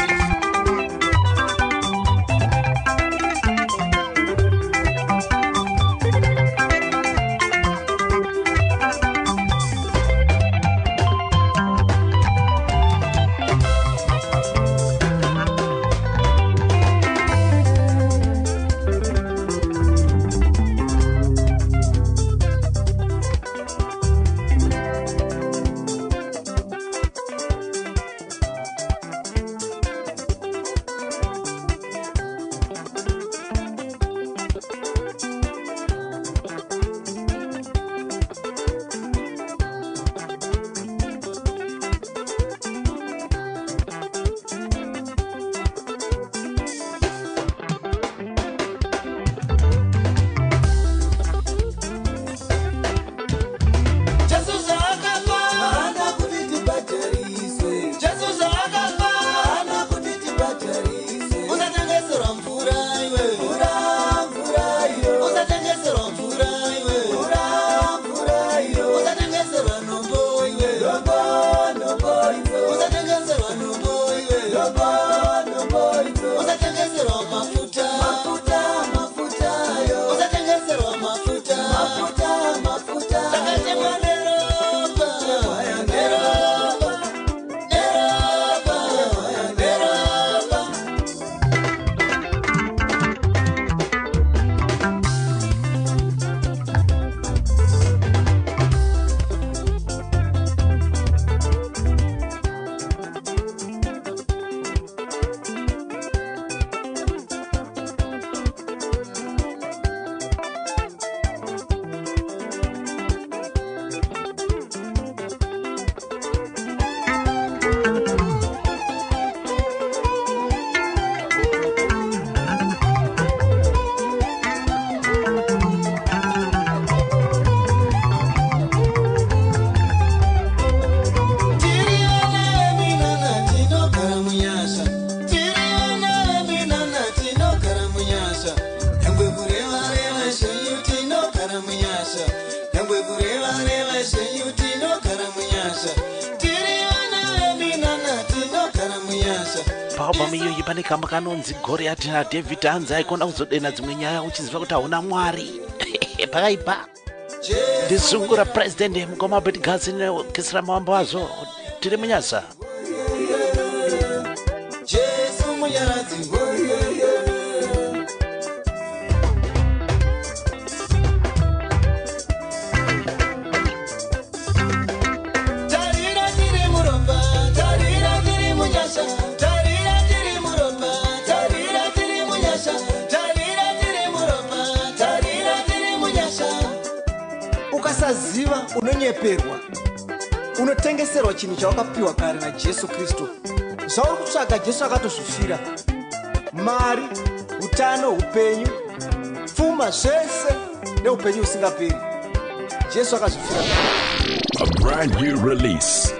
paalbum iyoyi pane kamba kanonzi Goliath naDavid Hanza aikona kuzodena dzimwe nyaya uchiziva kuti hauna Mwari. Pakaipa ndisungura president mukoma Betgazi nekisira mawambo wazo tiri munyasa. Jesu munyaradzi ukasaziva unonyeperwa, unotengeserwa chinhu chawakapiwa kare naJesu Kristu. Zvauri kutsvaga Jesu akatozvifira, mari, utano, upenyu, pfuma, zvese neupenyu usingaperi. Jesu akazvifira. A brand new release.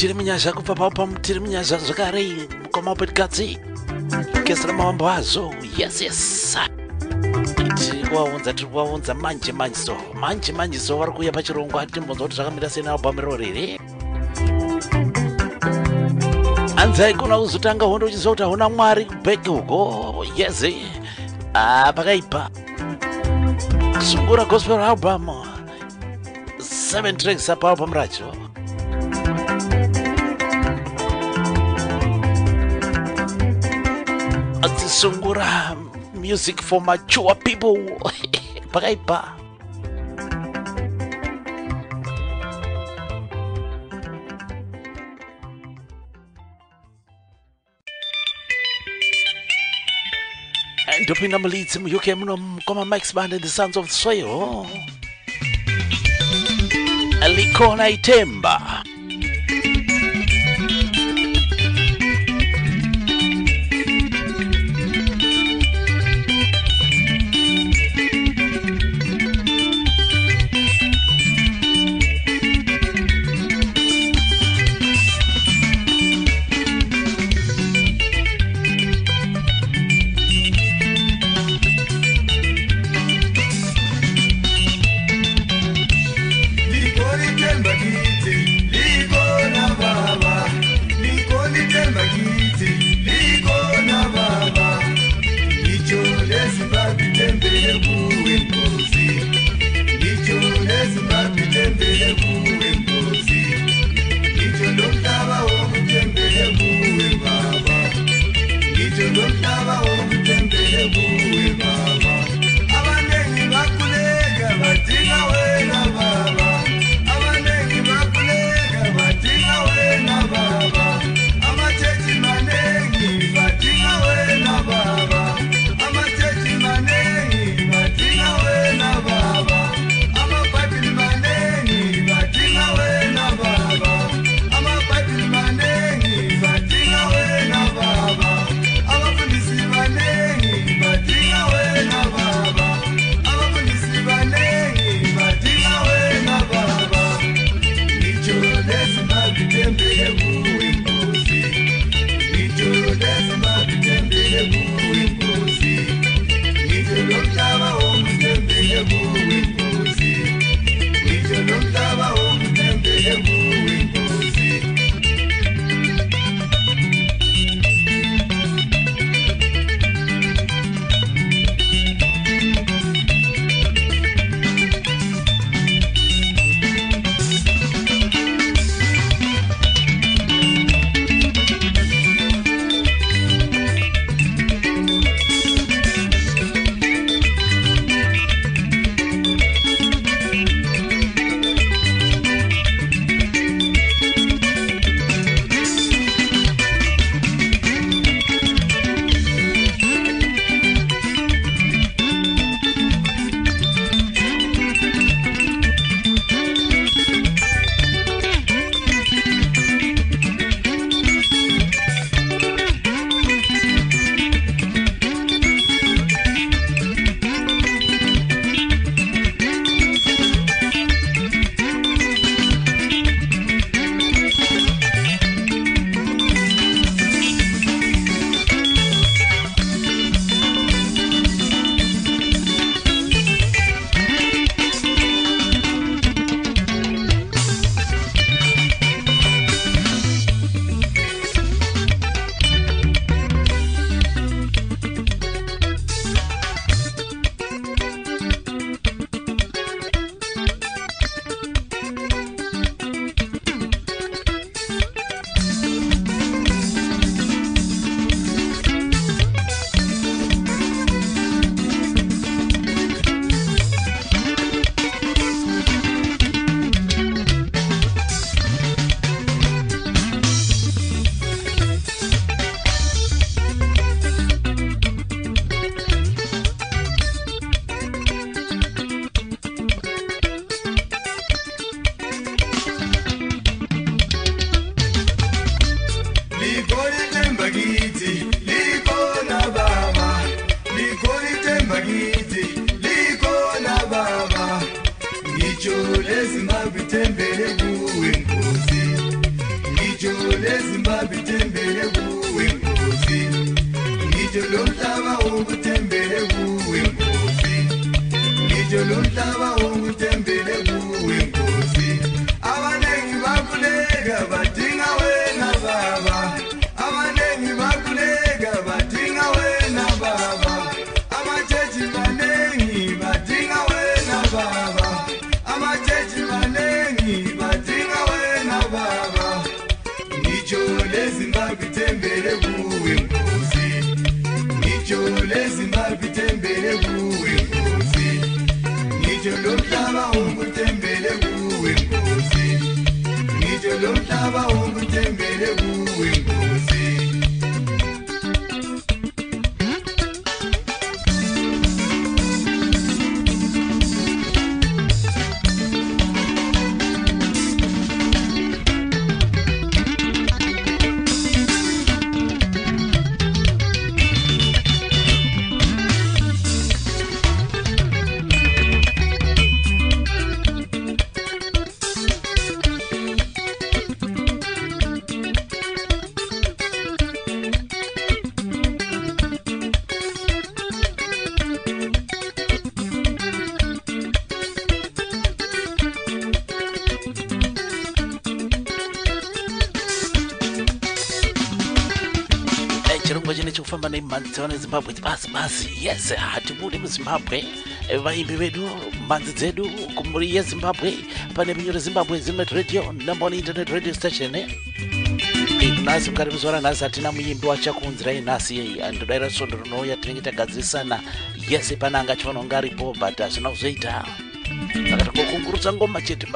tiri munyasha kubva paalbum tiri munyasha zvakare mukoma Betgazi kesera mawambo azo. Yes tiri kuvaunza manje so vari kuuya pachirongwa atimbonzwa kuti zvakamira sei nealbum irorere. Hanza ikona kuzotanga hondo uchiziva kuti hauna Mwari kubheki huko. Yes pakaipa sungura gospel album 7 tracks apaalbum racho. Sungura music for mature people. Pakaipa ndopinda mulidzi mu-UK muno mukoma Max Band and the Sons of the Soil. Likhona ithemba. Limbo ngitsho lezimbabwe tembele kuwe Nkosi ngitsho lomhlaba ungutembele kuwe Nkosi ngitsho lomhlaba ungutembele kuwe Nkosi chofamba neimhanzi dzevana Zimbabwe basi yes hatibudi muZimbabwe vaimbi vedu mhanzi dzedu kumuri yeZimbabwe pane vinyore Zimbabwe Zimnet Radio number one internet radio station nhasi mukati muzora nhasi hatina muimbi wachakunzirai nhasi ndodaira svondo rinouya tinenge tagadzisana yes pane anga achifanira kunge aripo but hazvina kuzoita saka takokungurudza ngoma chete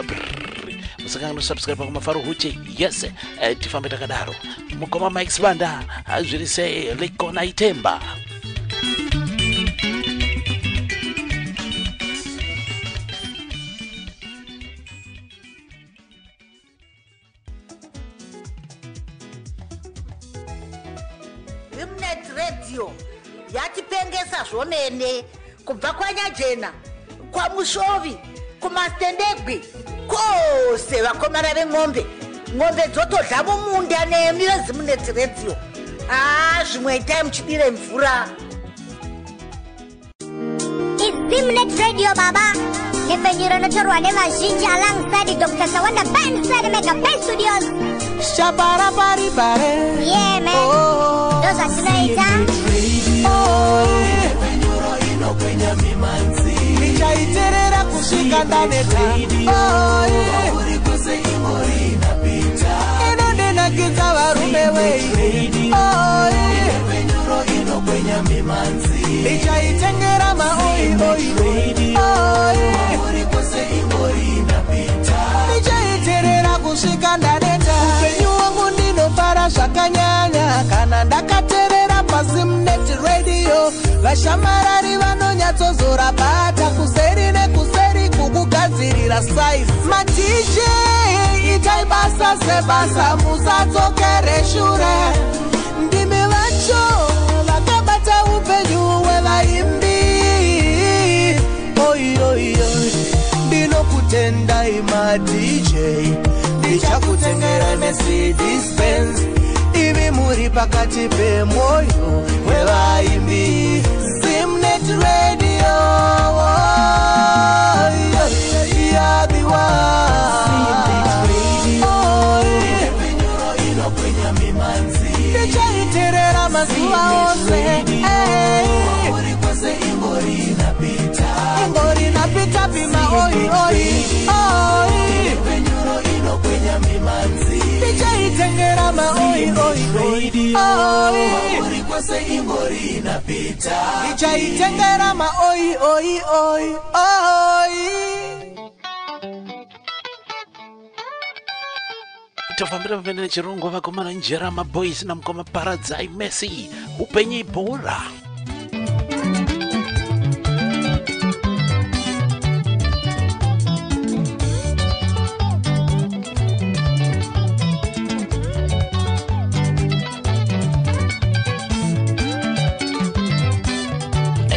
musakanga nosubscribe kumafaro huche yes tifambe takadaro mukoma Mike Sibanda zviri sei Likona Itemba Zimnet Radio yatipengesa zvomene kubva kwaNyajena kwaMushovi kumaStendegwi kose vakomana veng'ombe dzotodla mumunda nemi veZimnet Radio zvimwe itai muchidire mvura Zimnet Radio baba nepfenyuro rinotorwa nevazhinji alongside Dr. Sawanda Benside Mega Base Studios Shabarabaribare yeah man ndozvatinoita nepfenyuro inokwenya mimanzi ichaiterera kusvika ndaneta uri kwese ingori inapita inonenakidza varume wei nepfenyuro inokwenya mimanzi ichaitengera maoioi uri kwese ingori inapita ichaiterera kusvika ndaneta upenyu wangu ndinofara zvakanyanya kana ndakaterera paZimnet Radio vashamarari vanonyatsozora bata kuseri nekuseri kukugadzirira size madj itai basa sebasa musadzokere shure ndimi vacho vakabata upenyu hwevaimbi oioio ndinokutendai madj ndichakutengera neCD-Spens ivi muri pakati pemwoyo wevaimbi Zimnet Radio yadiwa nepfenyuro inokwenya mimanzi ndichaiterera mazuva ose uri kwese ingori inapita pima nepfenyuro inokwenya mimanzi ndichaitengera uri kwese ingori inapita ndichaitengera tofambira pambene nechirungu vakomana Njera Maboys namukoma Paradzai Messi upenyu ibhora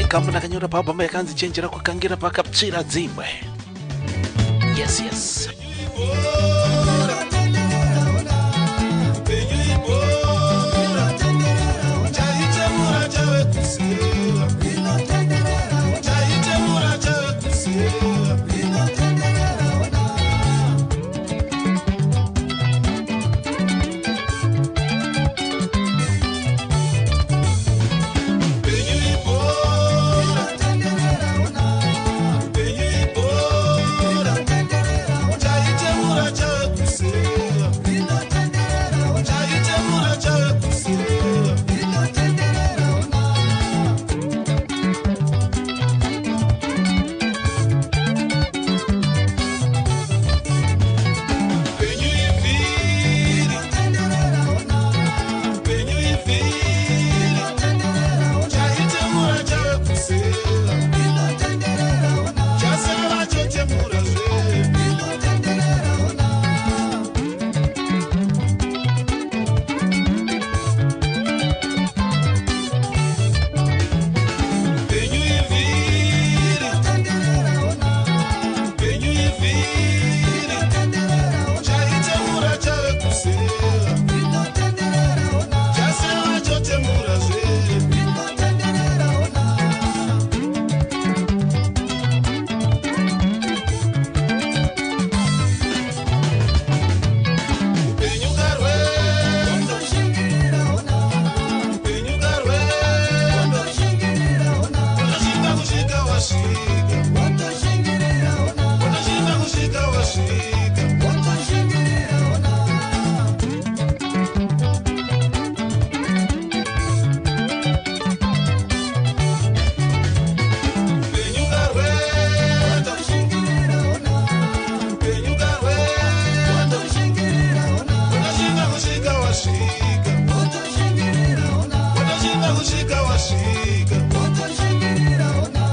kamba nakanyora pabhamba yakanzi chenjera kukangira pakaptsvira dzimwe yes wasvika watosvingiriraona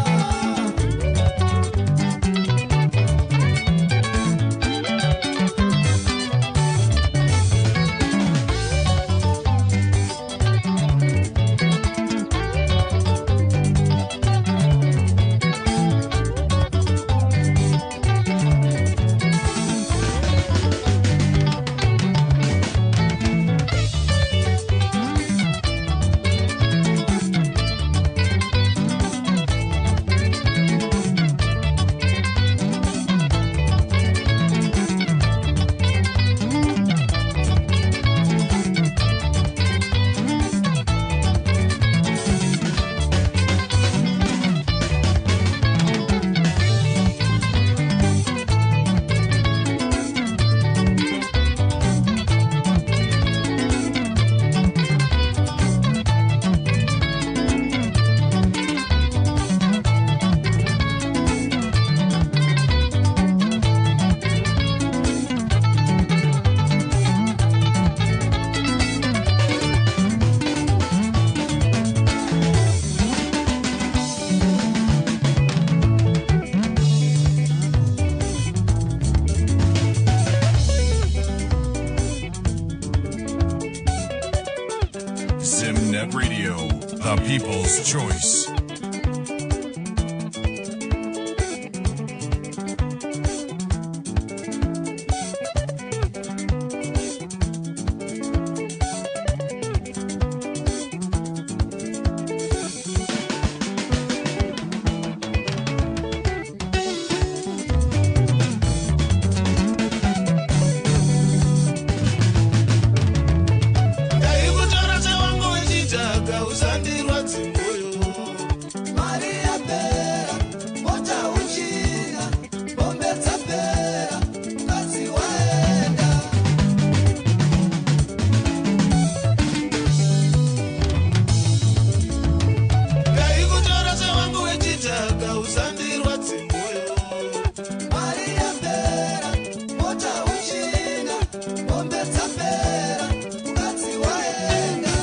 Zimnet Radio, the people's choice. ndaikutora sewangu wechidhaka usandirwadzi moyo mari yapera mota uchina bombe dzapera mukadzi waenda ndaikutora sewangu wechidhaka usandirwadzi moyo mari yapera mota uchina bombe dzapera mukadzi waenda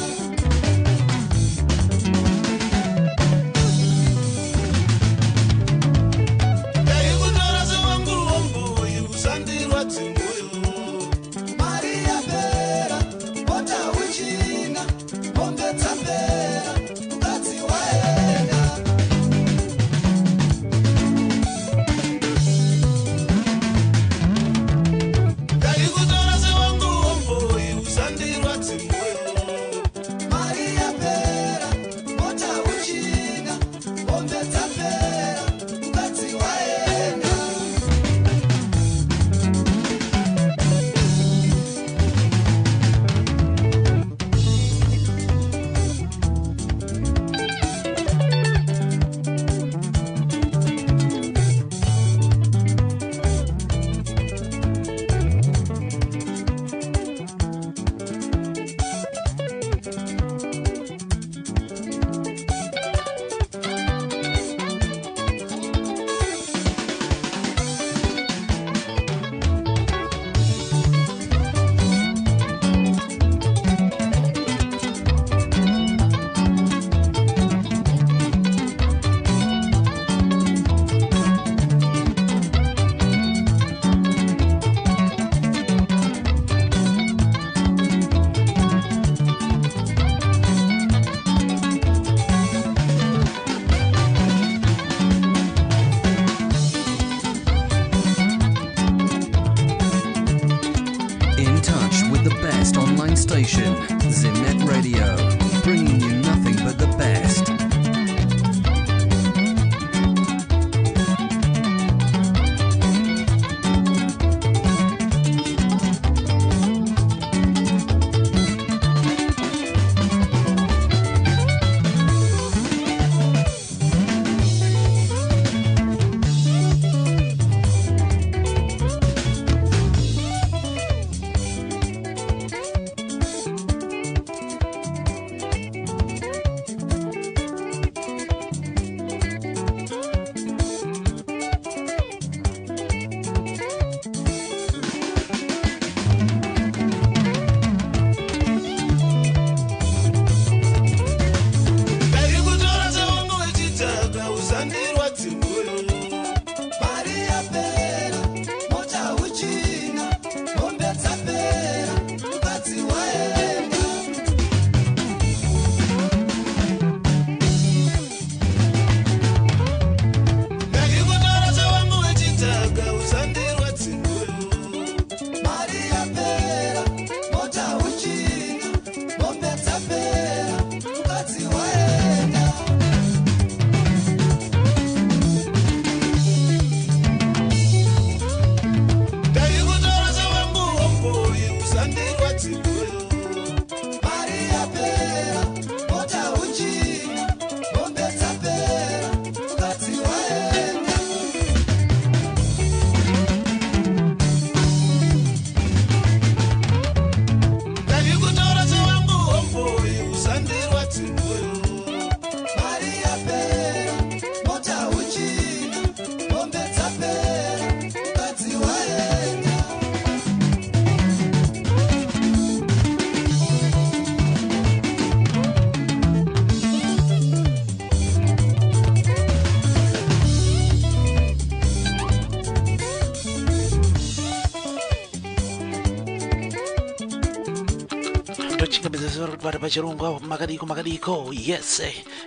mazuva kuti pari pachirongwa makadiko yes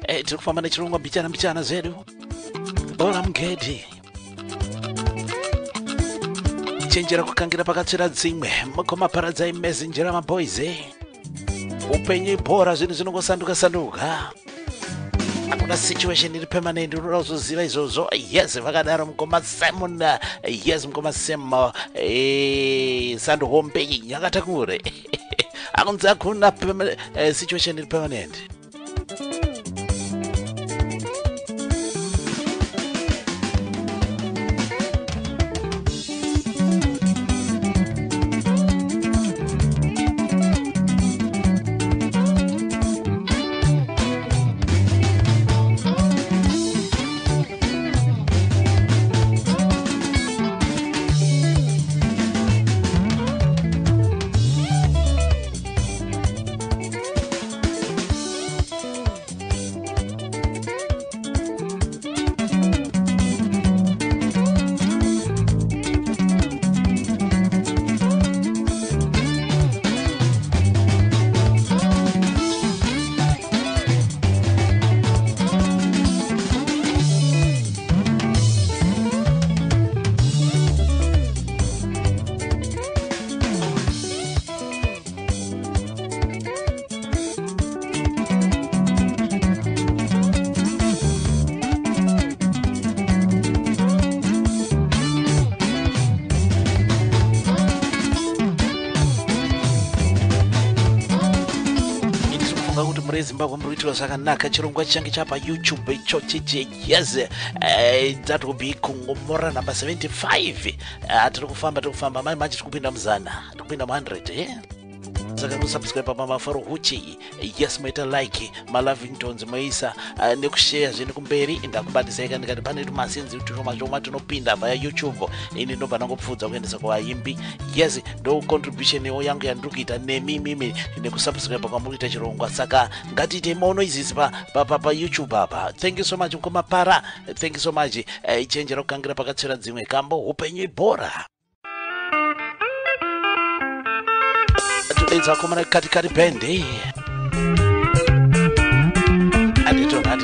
tiri kufamba nechirongwa mbichana zedu bora mugedhi chenjera kukangira pakatsvira dzimwe mukomaparadzai mesenjera maboys upenyu bhora zvinhu zvinongosanduka hakuna situation iri permanent unoda kuzoziva izvozvo yes vakadaro mukoma Simon yes mukoma Sam Sandhombe nyakatakure akunzi hakuna situation iri permanent. Zimbabwe mruitwa zvakanaka chirongwa change chapa YouTube icho chichi yes that will be kungomora number 75 tiri kufamba manje tiri kupinda muzana tiri kupinda 100 saka kusubscribe pamafaro huchi yes moita like malavingtons moisa nekushare zvini kumberi ndakubatisika ndikati pane tumasenzi tunomashoma tunopinda via YouTube ini ndobva ndangopfudza kuendesa kuvaimbi yes ndo contribution yangu yandiri kuita nemimi nekusubscribe kwamurikuita chirongwa saka ngatiite maono izisi pa YouTube apa. Thank you so much mkomapara, thank you so much chenjera kukangira pakatsvira dzimwe kambo upenyu bhora tudedza komana katikati bendi aditona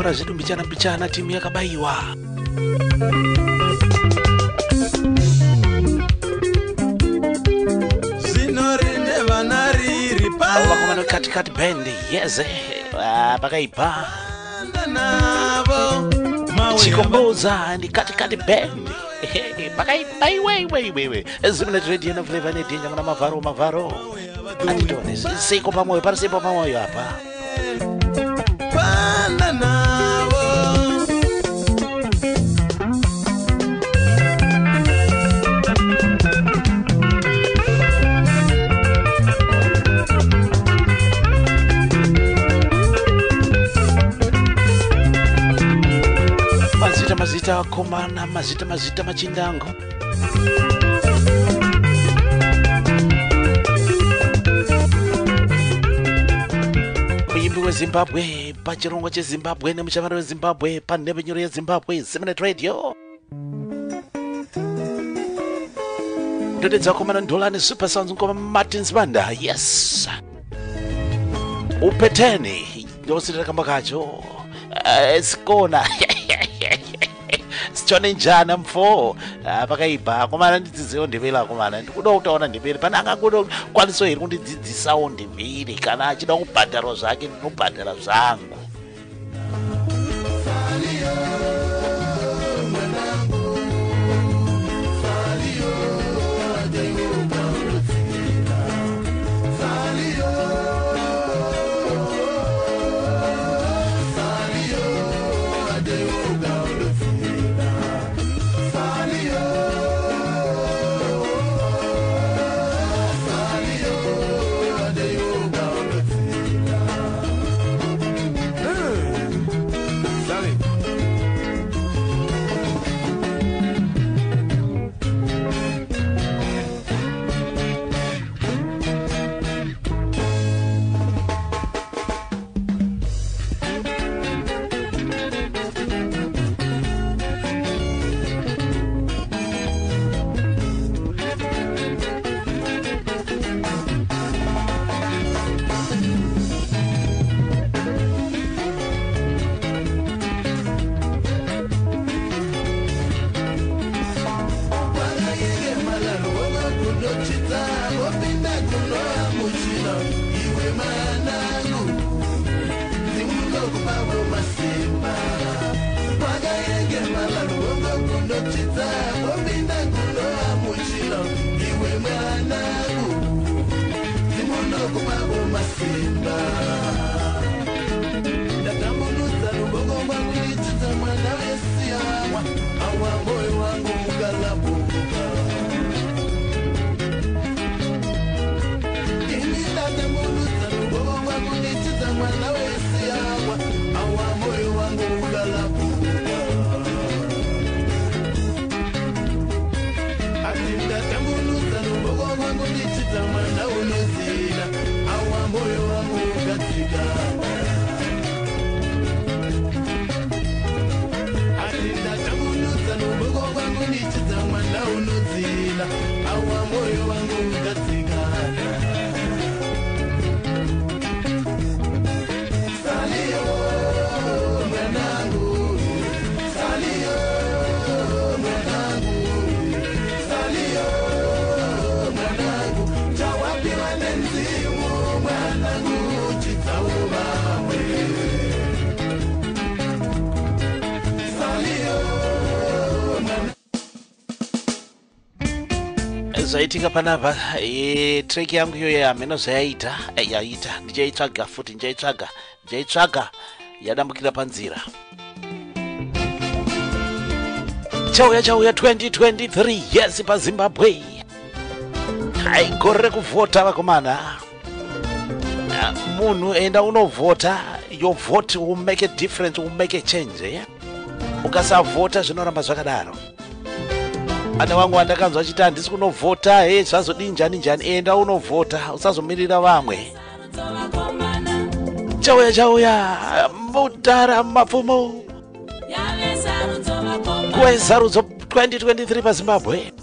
taura zvedu mbichana timu yakabayiwa. zinorine vana riri vakomana katikati bendi yes pakaipa navo chikomboza ndi katikati bendi pakaipa iwe Zimnet Radio na flavor nedinja mwana mavharo atitone siko pamoyo parisipo pamoyo apa panda navo mazita komana mazita machindango muimbi weZimbabwe pachirongo cheZimbabwe nemuchavaro weZimbabwe panhevenyuro yeZimbabwe Zimnet Radio ndodedza komana ndolani super sounds ngoma Martins Banda yes upeteni ndositira kamba kacho sikona sichone njana mfo pakaipa komana ndidzizewo ndevela komana ndikuda kutaona ndevele pana angakuda kwaniso here kundidzidzisawo ndevele kana achida kubhadhara zvake ndinobhadhara zvangu zvaitika panapa track yangu iyo yamenozoyaita ndichaitsvaga futi ndichaitsvaga yadambukira panzira chauya 2023 yes paZimbabwe haigorere kuvhota vakomana munhu enda unovhota your vote will make a difference, will make a change ukasavhota zvinoramba zvakadaro ane wangu wandakanzwa achiti handisi kunovhota zvazodii njani enda unovhota usazomirira vamwe chauya mudhara mapfumo kwesarudzo 2023 paZimbabwe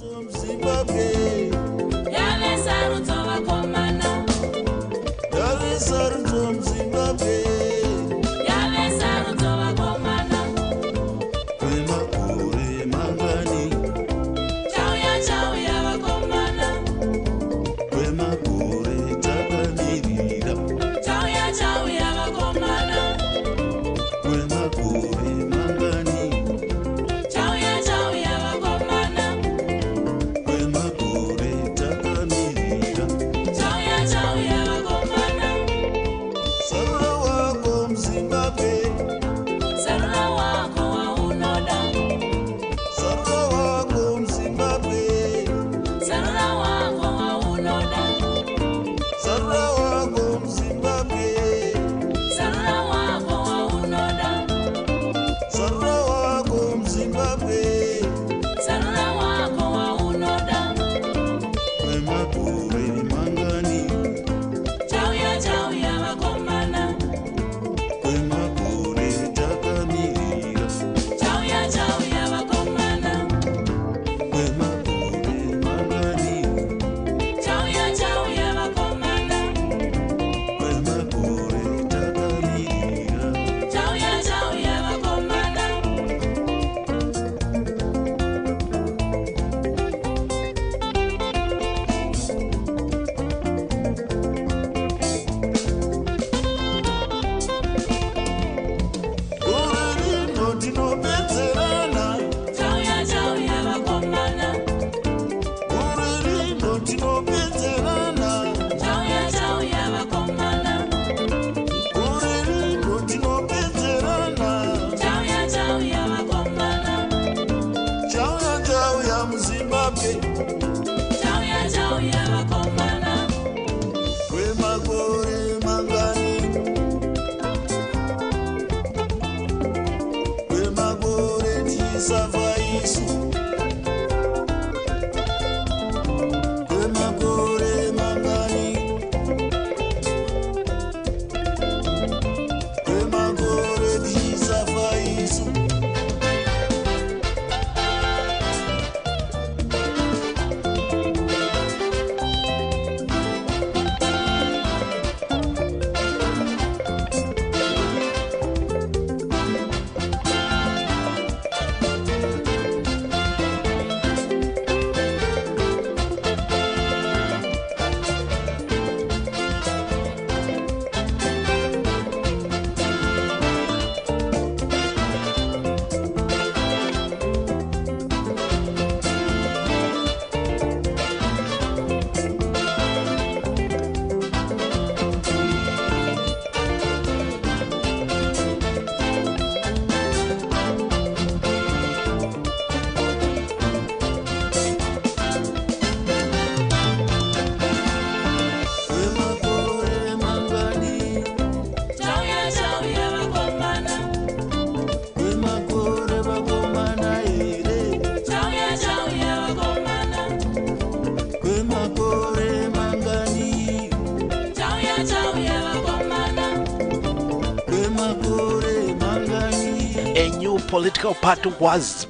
political party was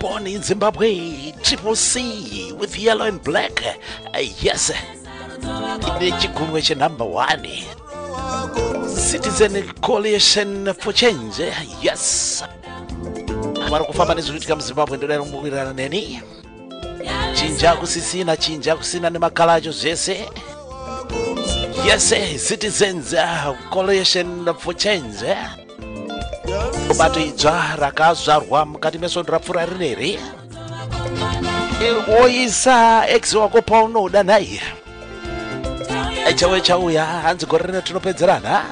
born in Zimbabwe, Triple C with yellow and black. Yes, the number 1. Citizen Coalition for Change. Yes. Marukufamba nezviitika muZimbabwe ndoda rumburirana neni. Chinja kusisina nemakala acho zvese. Yes, Citizens Coalition for Change. Kubato idzva rakazvarwa mukati mesondo rapfuura rineri. Woisa ex wako paunoda naye. Echawe chauya hanzi gore rino tinopedzerana.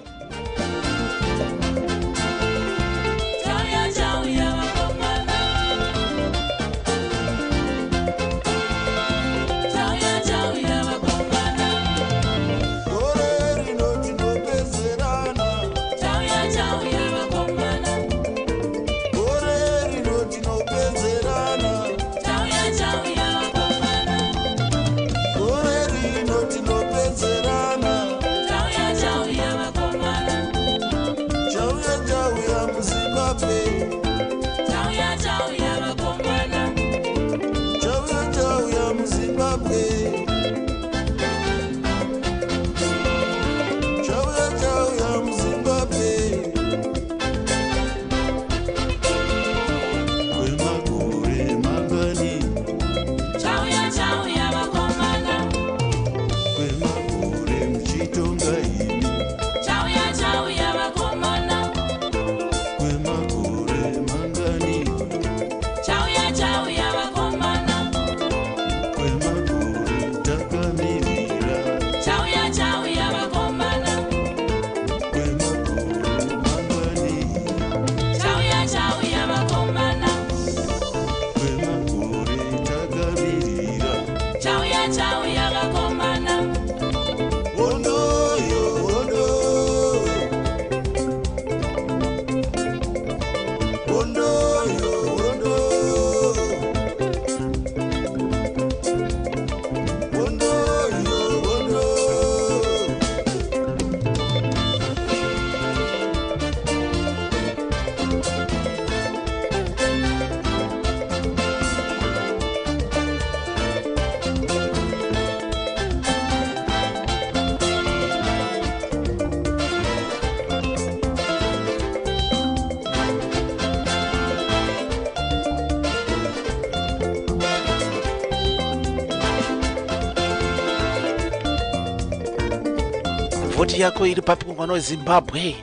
Voti yako iri papi mwana weZimbabwe.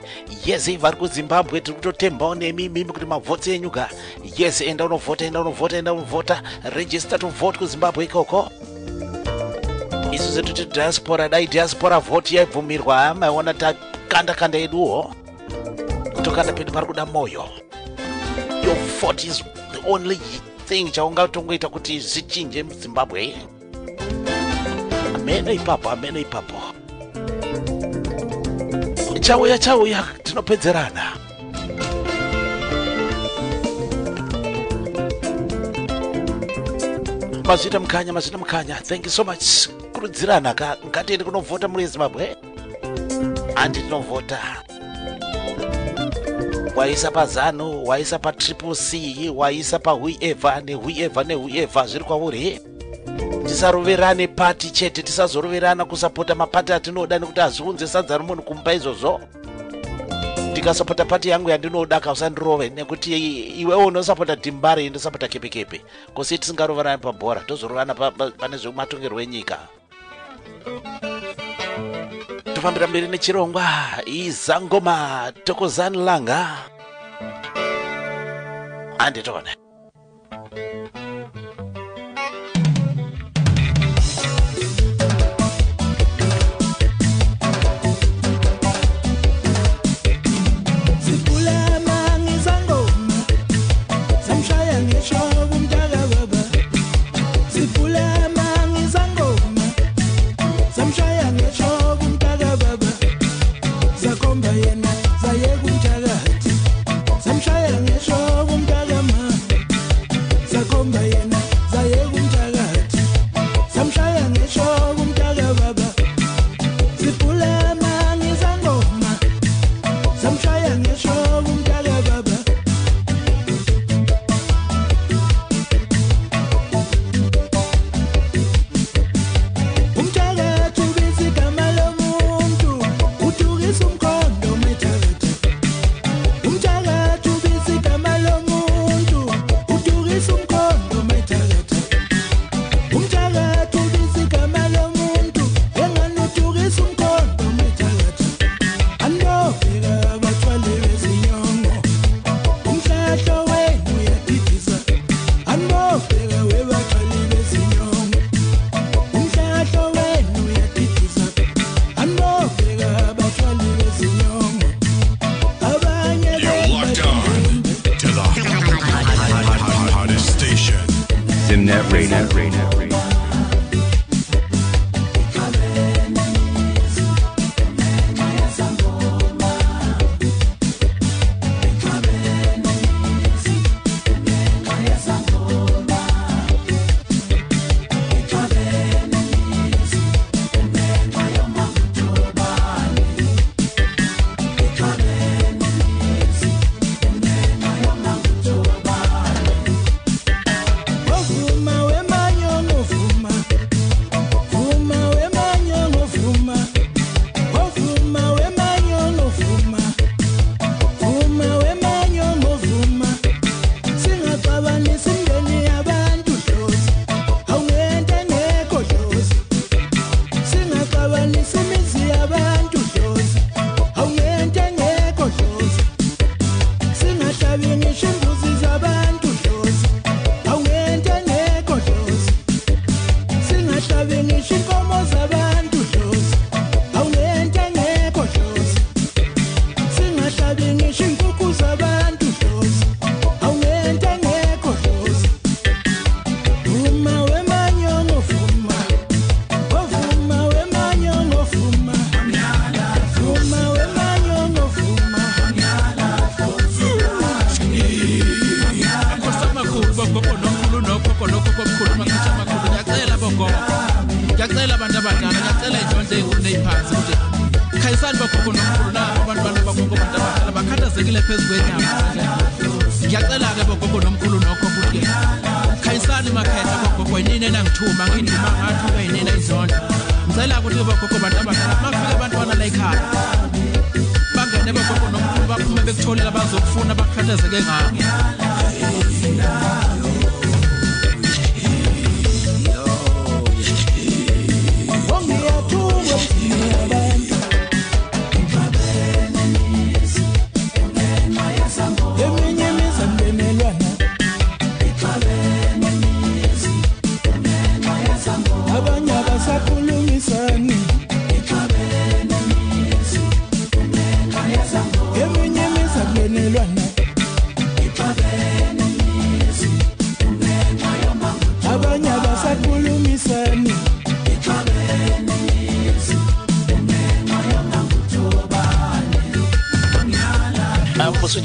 Yes, vari kuZimbabwe tiri kutotembawo nemi kuti mavhoti enyuka. Yes, enda unovhota. Register to vote kuZimbabwe ikoko. Isu zetuti diaspora, dai diaspora vote yaibvumirwa, maiona takanda eduwo. Kutokanda pedu pari kuda moyo. Your vote is the only thing chaungatongoita kuti zvichinje muZimbabwe. Amene ipapo. Chauya tinopedzerana. Mazvita mukanya. Thank you so much. Kurudzirana ngatiende kunovhota muri Zimbabwe. Andi tinovhota. Waisa paZanu, waisa pa Triple C, waisa pa whoever zviri kwauri. Tisaroverane pati chete, tisazoroverana kusapota mapati atinoda nekuti azviunze sadza remunhu kumupa izvozvo. Tikasapota pati yangu yandinoda kausandirove nekuti iwewo unosapota Dimbare ndosapota kepekepe. Kosi tisingaroverane pabhora, tozorovana pane zvematongerwo enyika. Tofambira mberi nechirongwa izangoma Thokozani Langa. Anditone.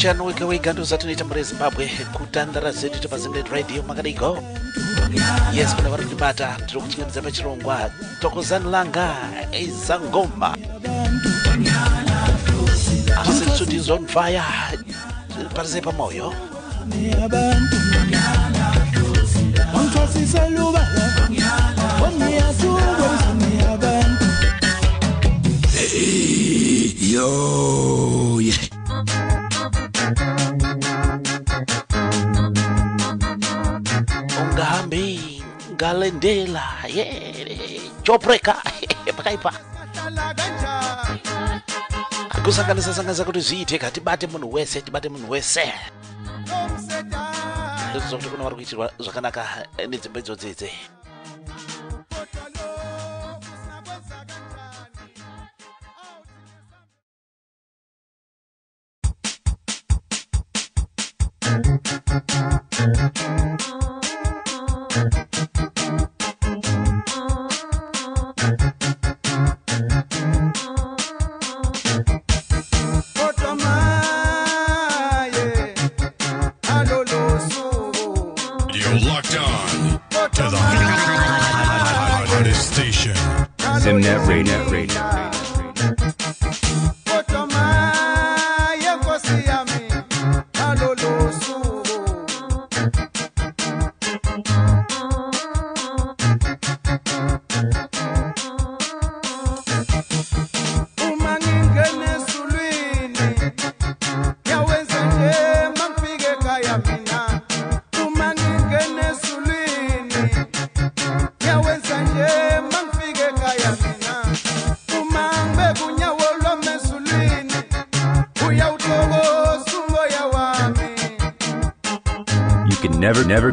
Chano wika ndo zatunaita mure Zimbabwe kutandara zetu topazimlet radio makadiko. Yes, kuna vari kutibata tiri kuchingamidza pachirongwa tokozani langa ezangoma asitsudizo on fire parise pamoyo yo yeah. Ungahambi galendela chopreka pakaipa akusanganisa kuti zviite tibate munhu wese ndozokuti kuna vari kuitirwa zvakanaka nedzimba idzodzedze. Zimnet Radio.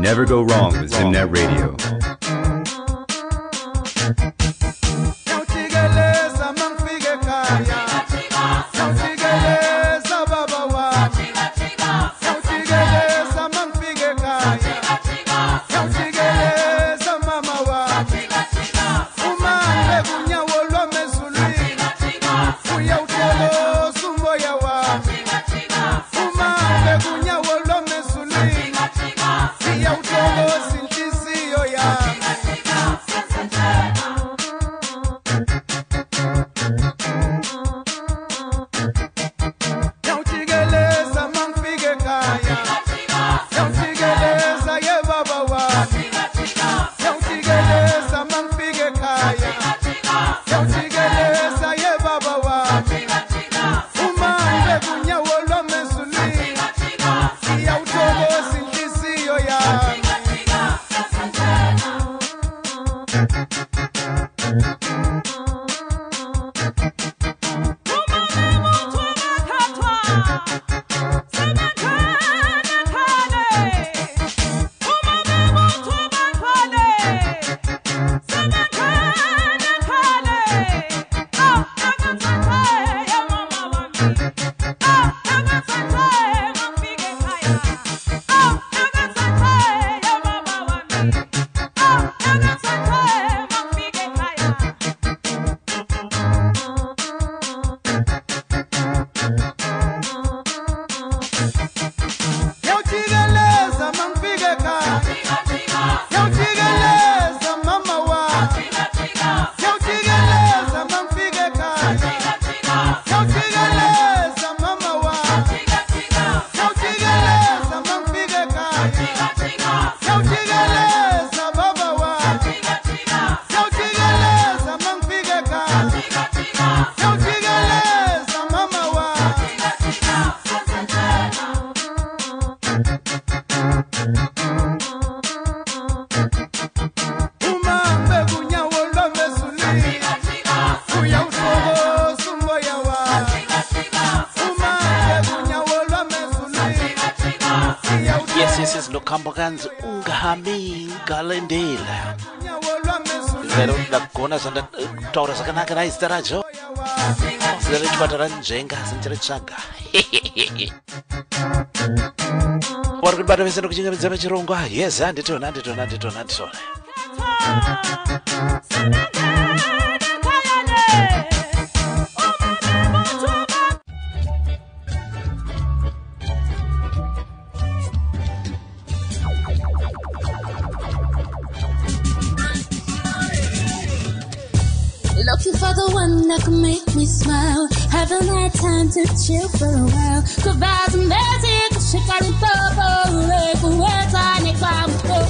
Never go wrong with Zimnet Radio. Kambokanzi ungahami galendela Zero lakona sanda taura sakanaka na istarajo Zero chipatara njenga sentere chaga Warikubata vesendo kuchinga mizame chirongo Yes, anditona Looking for the one that can make me smile. Haven't had time to chill for a while. Provides magic, shake out the bubble. Words on it, I'm so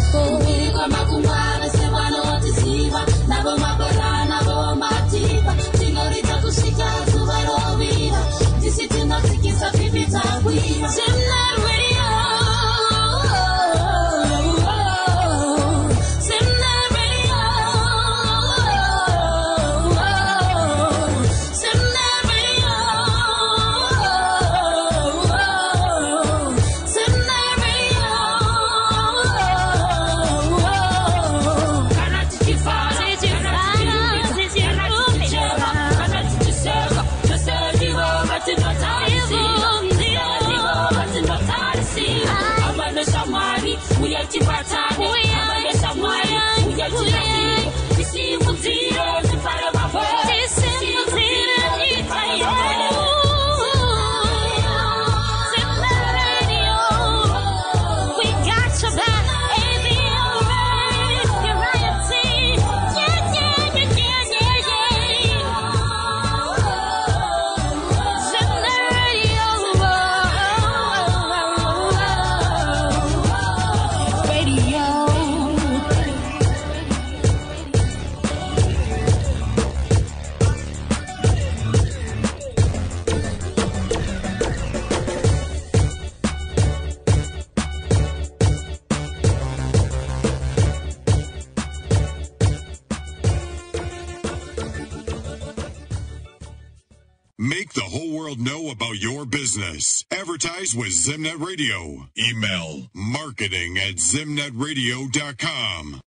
Make the whole world know about your business. Advertise with Zimnet Radio. Email marketing@zimnetradio.com.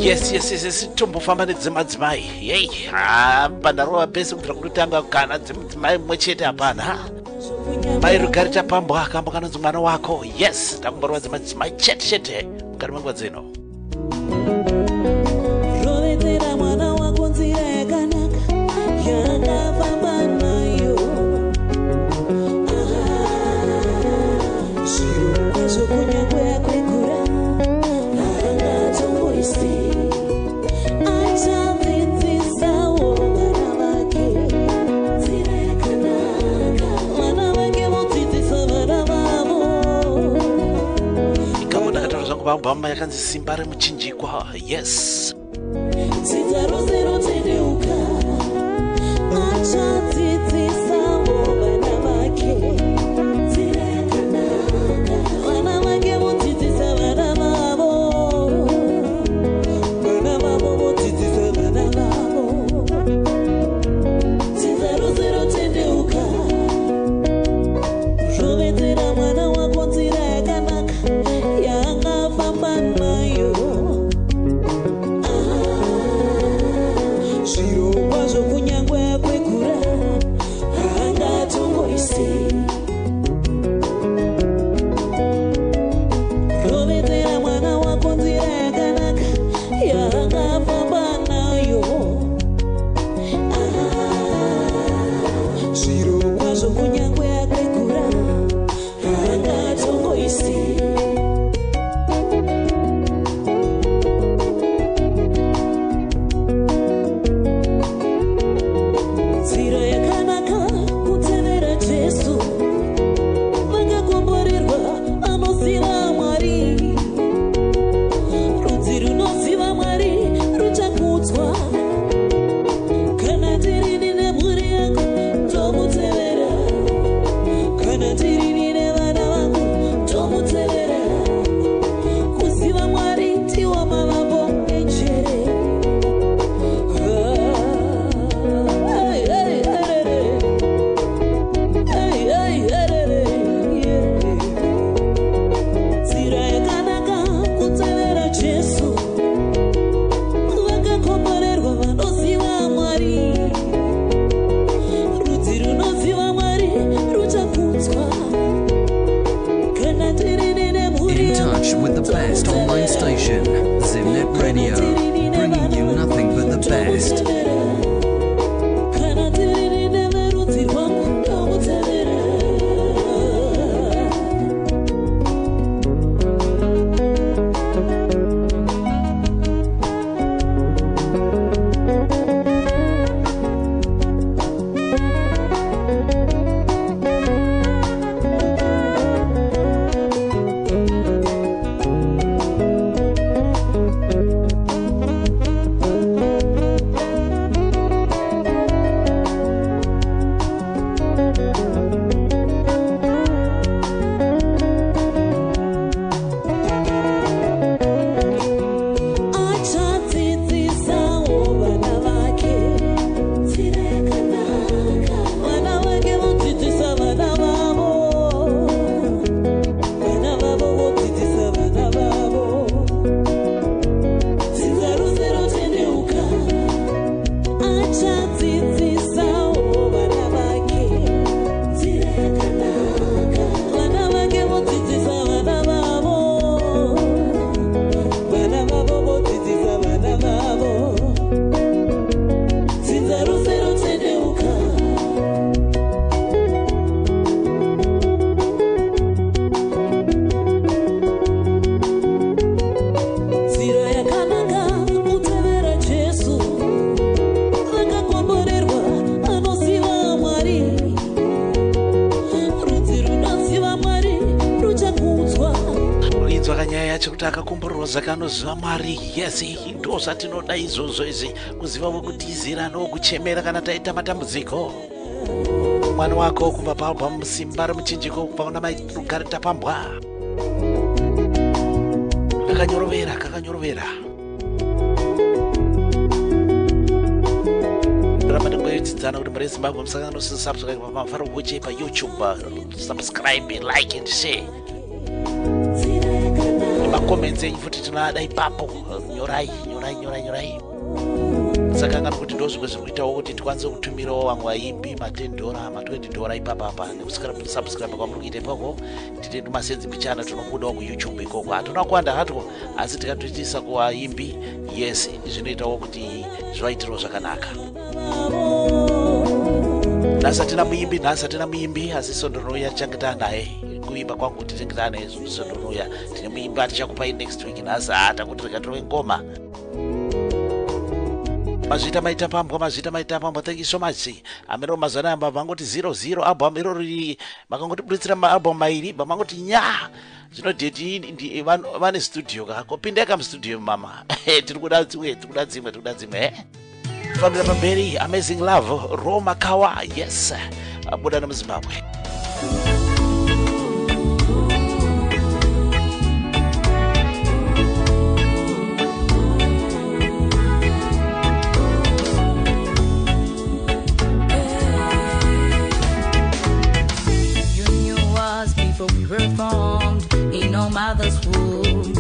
Yes, tombofamba nedzimadzimai. Hey, pandarova pese kubvira kutanga kana dzimadzimai mwechete hapana. Mai rugarita pambo akambo kanonzi mwana wako. Yes, takumborwa dzimadzimai chete mukati mwenguva dzino. Rovetera mwana wako nzira yakanaka yakafamba nayo. Zviro kwazvo kunyange yakwegura haangatomboisi. Achadzidzisawo vana vake nzira yakanaka. Vana vake vodzidzisa vana vavo. Ikamonakataura zvangu bamba yakanzi simba remuchinjikwa. Yes. Dzidza rose rotendeuka. Achadzidzisawo vana vake nzira yakanaka. Vana vake vodzidzisa vana vavo. Vana vavo vodzidzisa vana vavo. chekuti akakombororoza kanoziva Mwari. Yes, ndo zvatinoda izvozvo izvi, kuziva wekutizira nokuchemera kana taita matambudziko. Mwana wako kubva paalbum Simba Remuchinjiko, kubva una Rugare Tapambwa. Kakanyorovera. Ramadangwedzidzana kuti muri Zimbabwe musakanga subscribe pamafaro kuche pa YouTube, subscribe, like and share. Comments enyu futi tinoada ipapo, nyorai. Saka ngani kuti ndozvo zviri kuitawo kuti tikwanise kutumirawo vamwe vaimbi $10, $20 ipapa nekusubscribe kwamuri kuita ikoko. Tite tumasenzi pichana tunobudawo kuYouTube ikoko. Hatuna kuwanda hatwo, asi tikatoitisa kuvaimbi. Yes, zvinoitawo kuti zvivaitiro zvakanaka. Nhasi hatina muimbi, asi Sondonouya tichangeta naye. Kuimba kwangu tichangeta naye Sondonouya. Tine muimbi atichakupai next week. Nhasi takuti rekatirove ngoma. Mazvita maita pambwa. Thank you so much. Amero mazana amba vangoti 00 album irori makangoti buritsira maalbum mairi bamangoti nya. Zvino dedi vane studio kako. Pindeka mustudio mama. Tiri kuda dzimwe. Family pamberi, Amazing Love, Roma Kawa. Yes. Abuda na Zimbabwe. Formed in our mother's womb.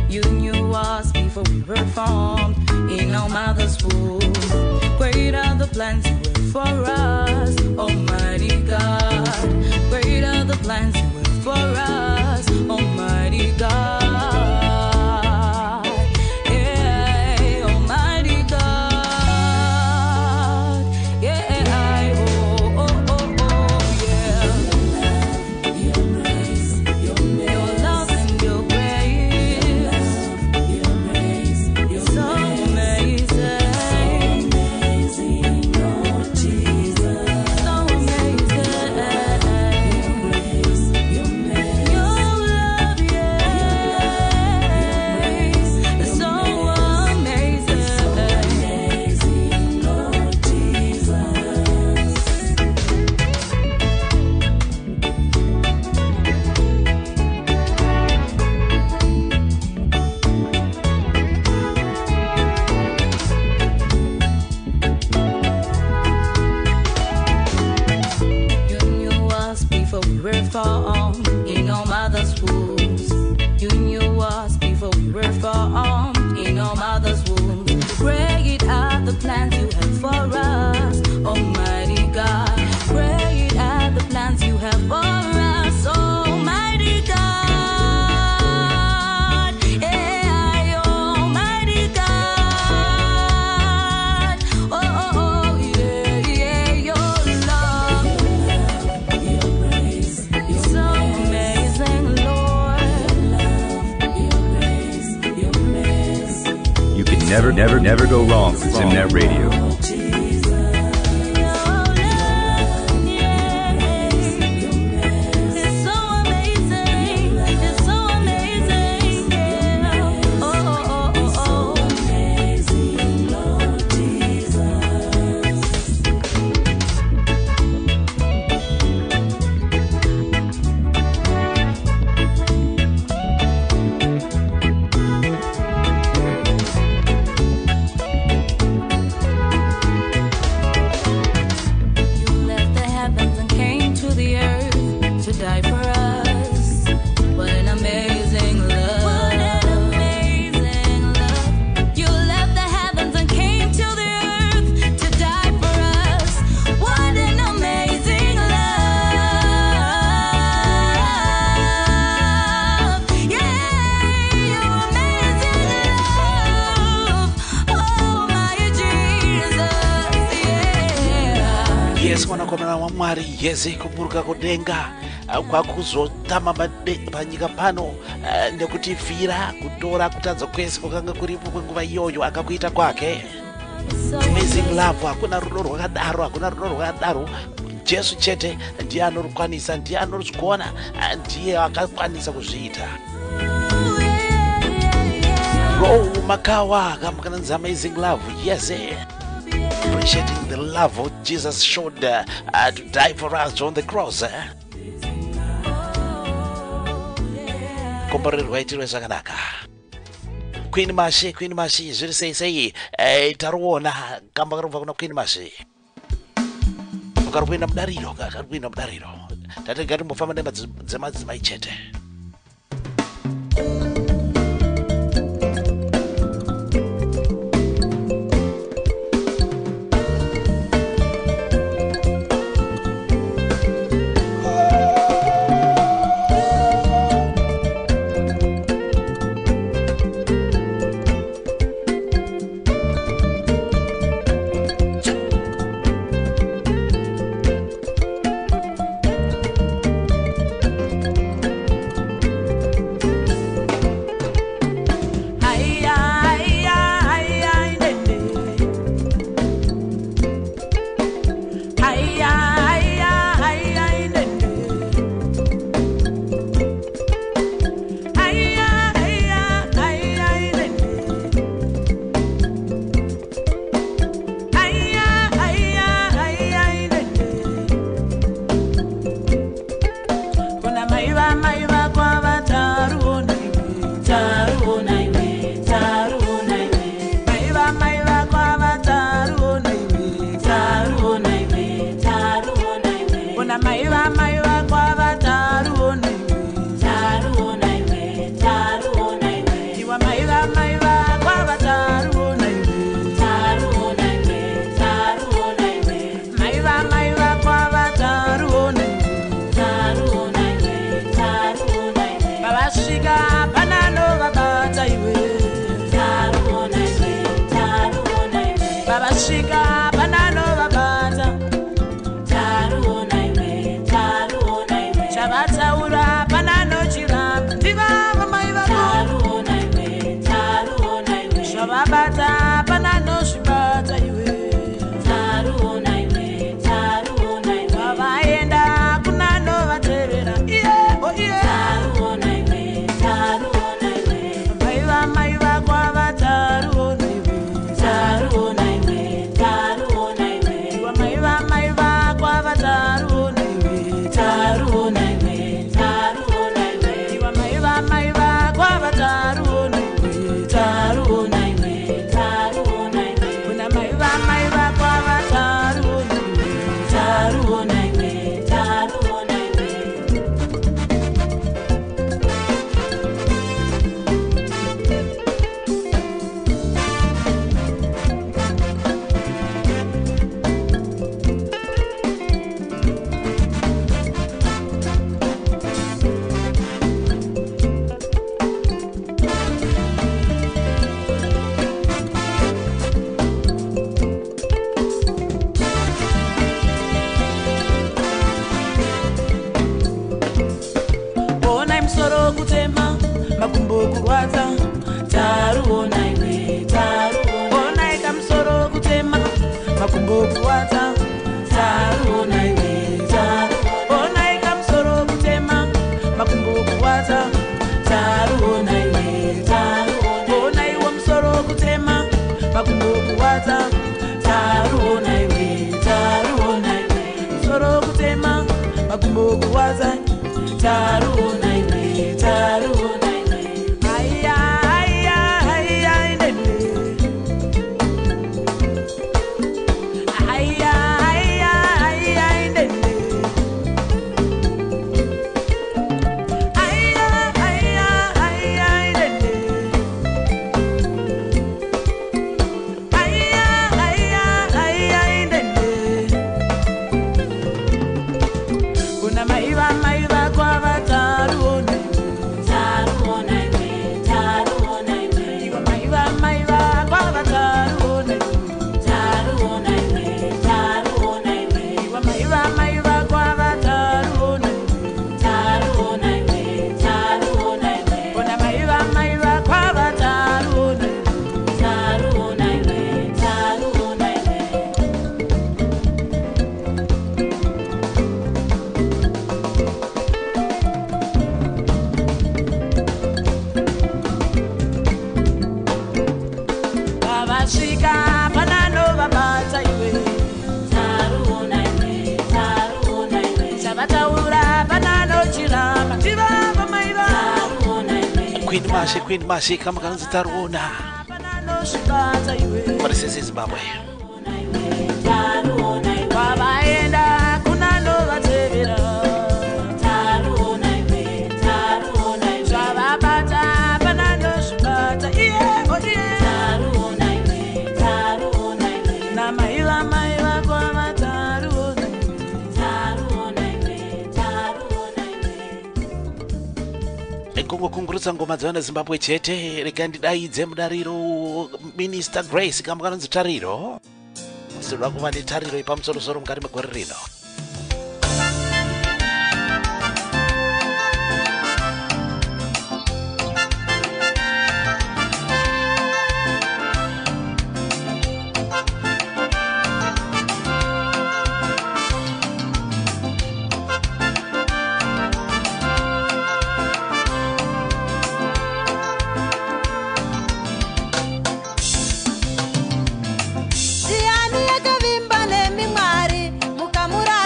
You knew us before we were formed in our mother's womb. Great are the plans you have for us, Almighty God. Great are the plans you have for us, Almighty God. Yeah, Almighty God. Yeah, oh, yeah. Formed in our mother's wombs. You knew us before we were formed in our mother's wombs. Great are the plans you have for us, Almighty God. Great are the plans you have for us, Almighty God. Yeah, Almighty God. Oh, yeah, your love. So amazing, Lord. Your grace. You can never go wrong with Zimnet Radio. Mwanakomana wa Mwari, yeze kuburuka kudenga kwakuzotama panyika pano nekutifira kutora kutadza kwese kwakanga kuripo kwenguva iyoyo akakuita kwake. Amazing Love, hakuna rudo rwakadaro. Jesu chete ndiye anorukwanisa, ndiye anoruzvigona, ndiye akakwanisa kuzviita. Go Makawa, Kamkanan's amazing love. Yes, appreciating the love of Jesus showed to die for us on the cross. Queen Mashi, zuri say, taruona, kambaruva kuna Queen Mashi. Ukarwina mdariro. Tata gari mufama nema zemazi maichete. Maiva kwa vataru Queen Mashi kama kanzi taruona Mari sisi Zimbabwe Wabaenda kuna nova tevera Swababata banano shibata Na maiwa kwa mataruona Kongo kungurutsa ngoma dzana Zimbabwe chete rekandidaidze mudariro Minister Grace kama kanzi tariro Sirwa kuva netariro ipamusoro mukati megore rino Diani yakavimba nemimwari mukamura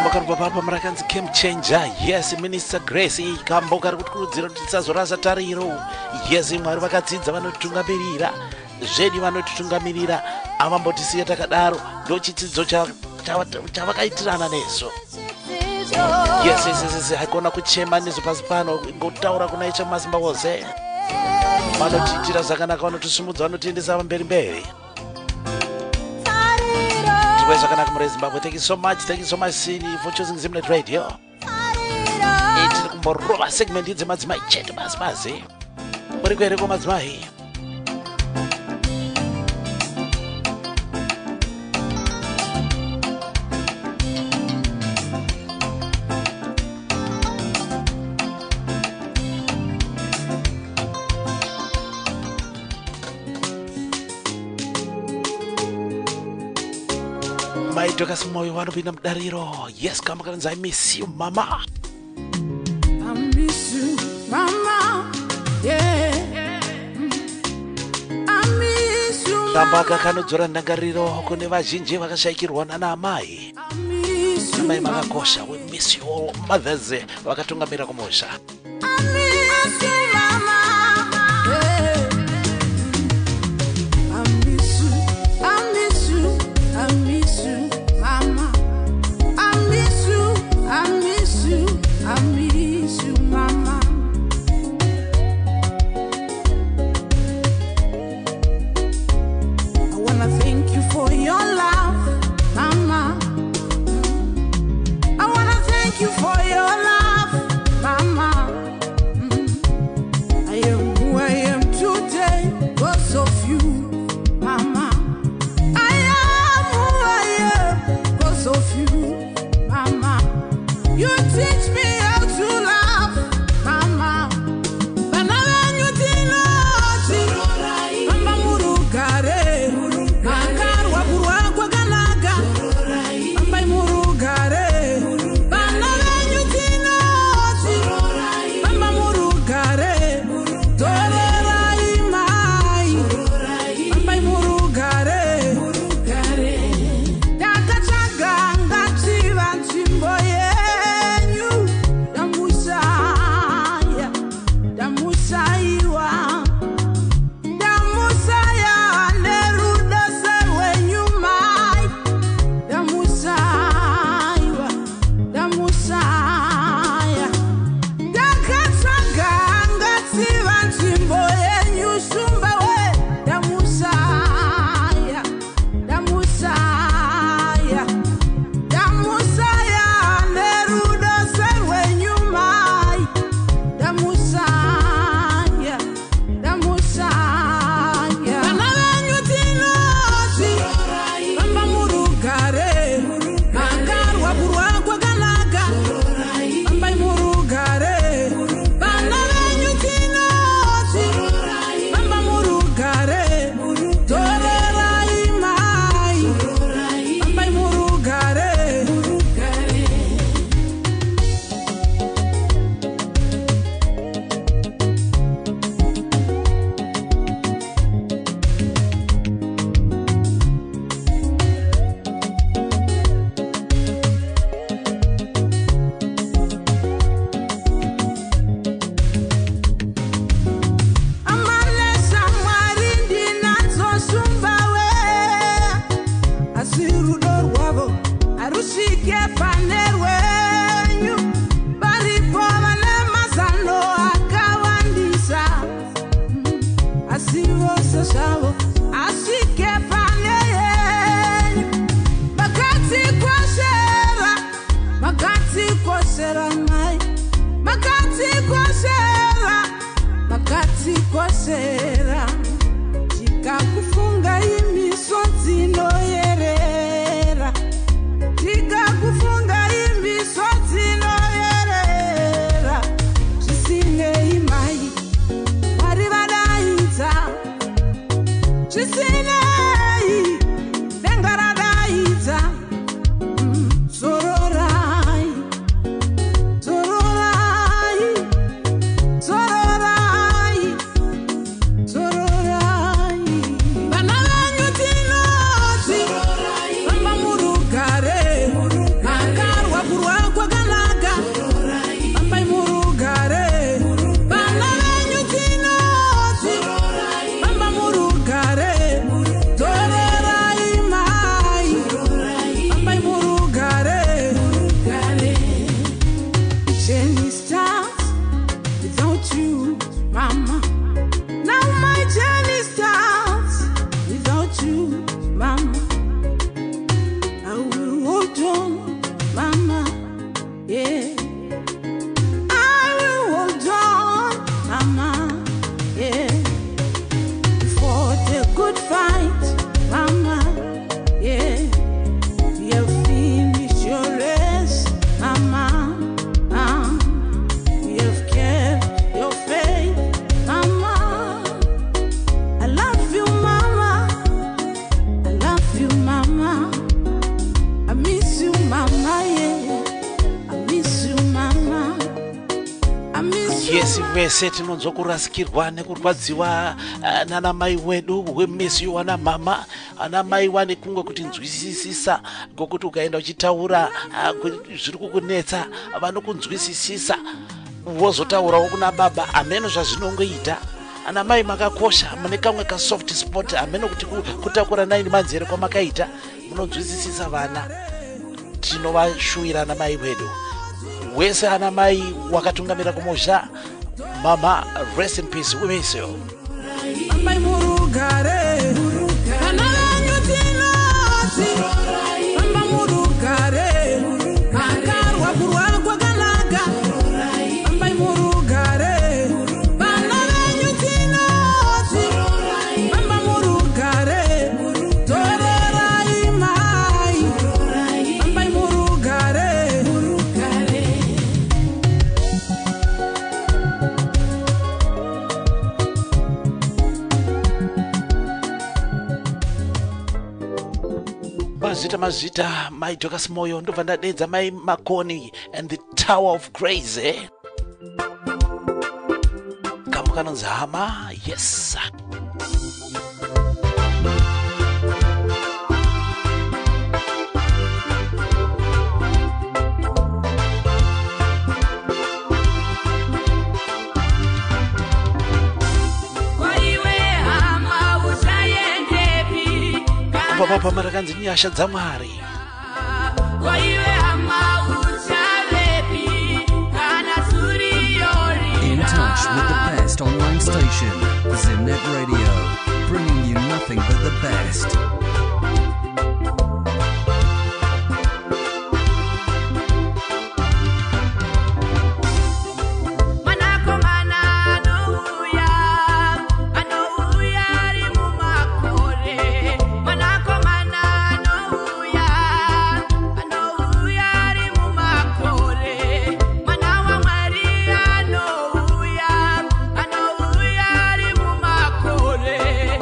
kamboka rupapapa marakanzi game changer. Yes, Minister Grace kamboka rikukurudzira kuti tisazorasa tariro. Yes, Mwari vakadzidza vanotitungamirira zvedu vanotitungamirira avambotisiya takadaro. Ndo chidzidzo chavakaitirana neso. Yes, haikona kuchema nezo pasi pano ngotaura kuna icha mazimba wose vanotiitira zvakanaka, vanotisimudza, vanotiendesa pamberi mberi. Tikwe zvakanaka muri Zimbabwe. Thank you so much Siri for choosing Zimnet Radio. Tiri kumborova segment dzemadzimai chete basi. Muri kuereko madzimai? Maitoka simoyo vanopinda mudariro. Yes, kama kanzi I miss you mama. I miss you mama. Yeah. I miss you mama. Kambaka kanodzora ndangariro kune vazhinji vakashayikirwa naamai. Amai makakosha. We miss you all mothers vakatungamira kumusha. I miss you mama. Yeah. I miss you. I miss you. I miss you. Mama, I miss you, I miss you, I miss you, mama. I wanna thank you for your love, mama. I wanna thank you for your love, mama. you, Mama. Now my journey starts without you, Mama. I will hold on, Mama. Yeah. I will hold on, Mama. Yeah. You fought a good fight, Mama. Yeah. You have finished your race, Mama. You have kept your faith, Mama. I love you, Mama. I love you, Mama. I miss you, Mama. Yeah. I miss you, Mama. I miss you. Yes, vese tinonzwa kurasikirwa nekurwadziwa nana mai wedu. We miss you ana mama. Ana mai wane kungwe kuti nzwisisisa ngokuti ukaenda uchitaura zviri kukunetsa vanokunzwisisisa wozotaurawo kuna baba ameno zvazvinongoita. Ana mai makakosha, mune kamwe ka soft spot ameno kuti kutakura 9 manzere kwamakaita munonzwisisisa vana. Tinovashuvira ana mai wedu wese. Ana mai wakatungamira kumozha, mama, rest in peace. We miss you. Amai murugare, kananyo tinoti. Amba murugare, makarwa kurwa kwa kanaga. Amai murugare, kananyo tinoti. Amba murugare, tororai mai. Amai murugare. Mazita mai Dorcas Moyo ndobva ndadedza mai Makoni and the Tower of Grace. Kamu kanonzi hama. Yes. Papa marakanzi nyasha dza Mwari. In touch with the best online station, Zimnet Radio, bringing you nothing but the best. Kore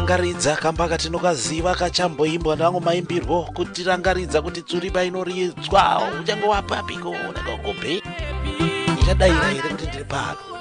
kutirangaridza kamba katinokaziva kachamboimbwa ndango maimbirwo kutirangaridza kuti tsuriba inoridzwa uchange wapapiko nakakubhe ichadaira here kuti ndiri pano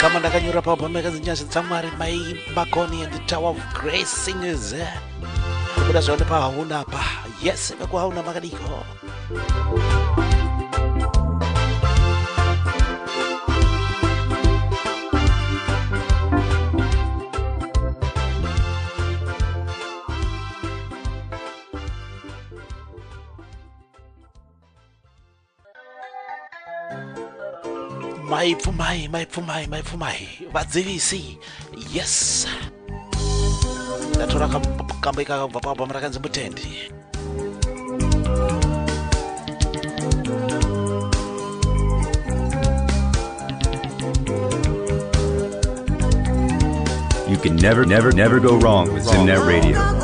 kama ndakanyura pabomeka zinyazi dzamwari mai Makoni and the Tower of Grace Singers kubuda zvone pahauna pa yes vekuhauna makadiko maipfumai vadzivisi yes ndatora kambo kakabva pabva marakanzi mutendi You can never go wrong with Zimnet Radio.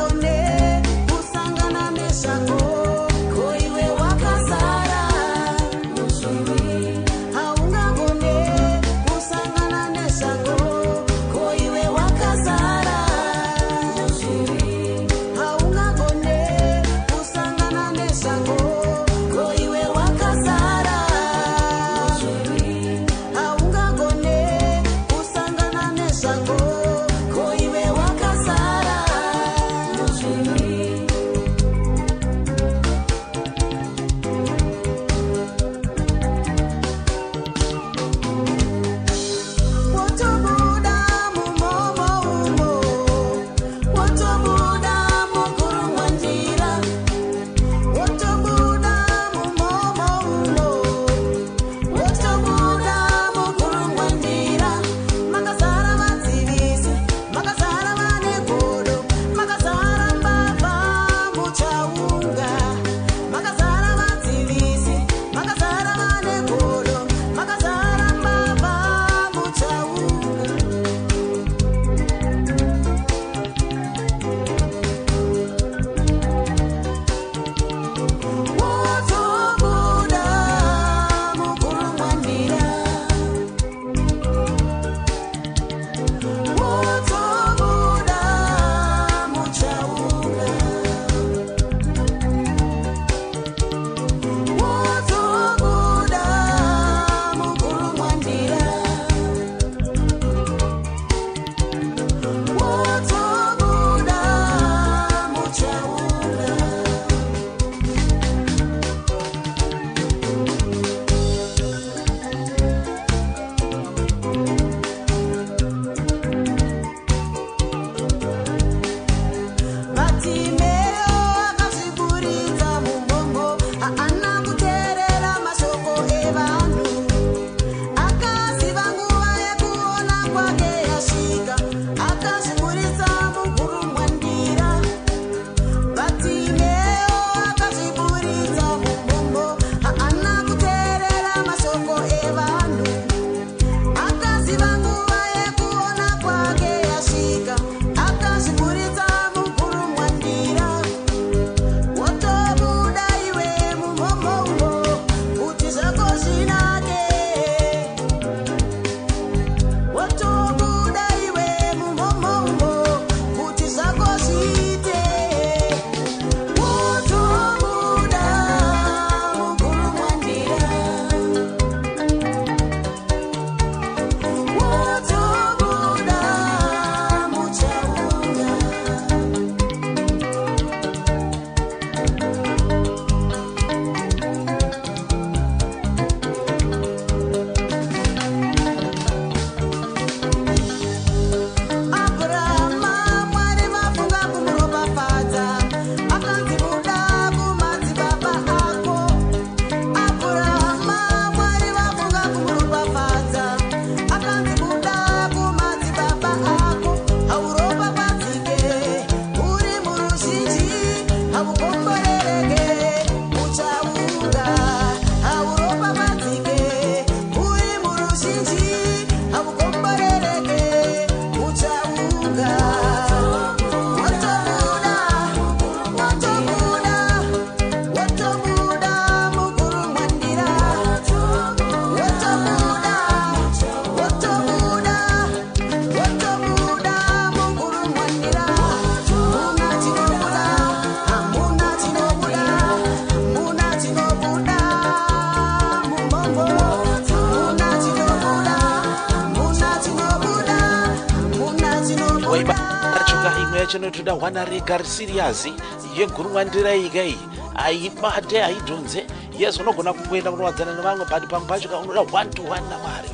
waibachuka imwe yacho notoda wana regari siriasi yegurumwandira ika iyi aibate aidhonze yes unogona kuenda kunowadzana nevamwe but pamwe pacho unoda 1 to 1 namwari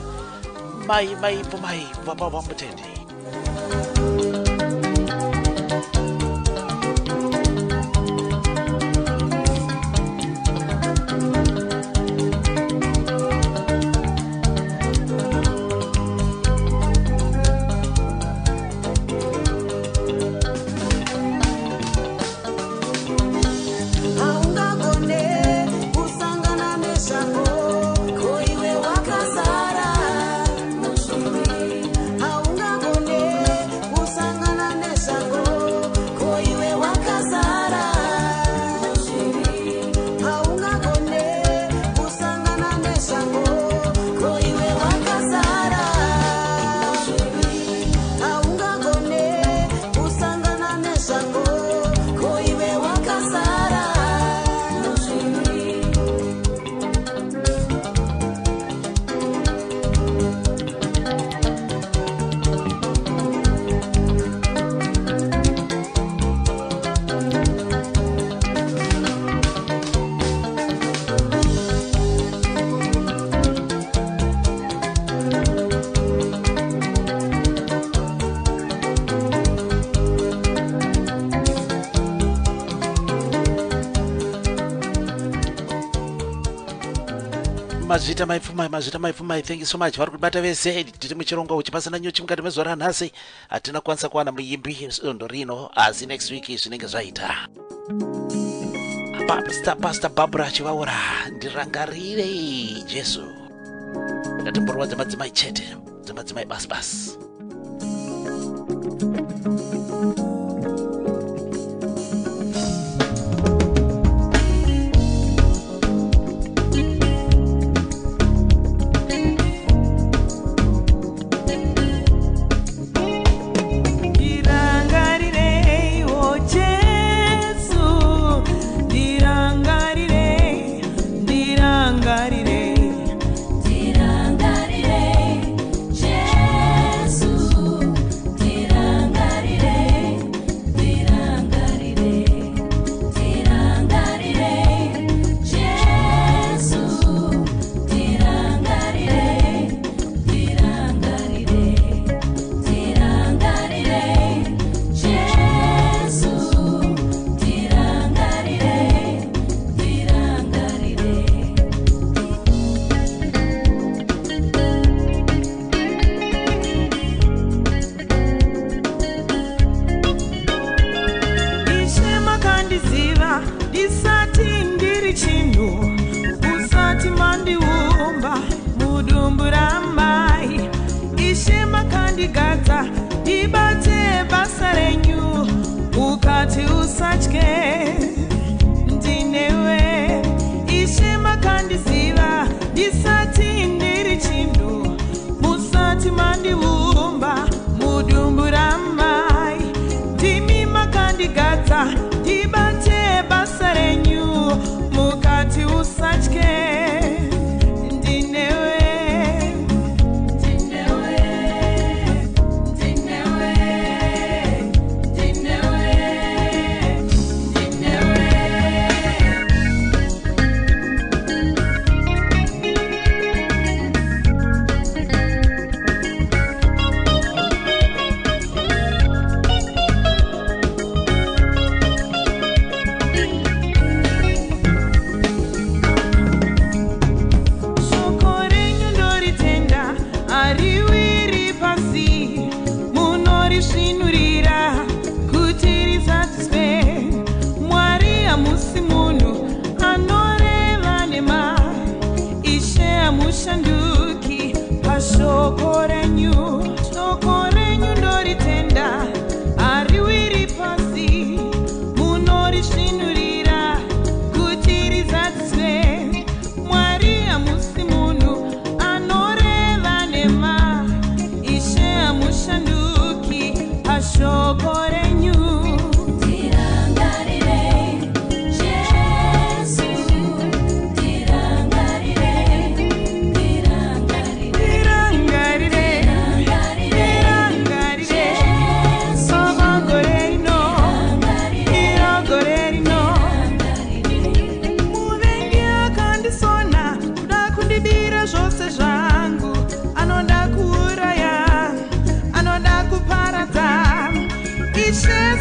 maipo pamutende mazvita maipfumai thank you so much vari kubata vese tiri muchirongo uchipasana nyuchi mukati mezuva ranhasi hatina kwanisa kuwana muimbi dondo rino asi next week zvinenge zvaita pastor Barbara chivaura ndirangarire Jesu ndatimborwa dzemadzimai chete dzemadzimai basi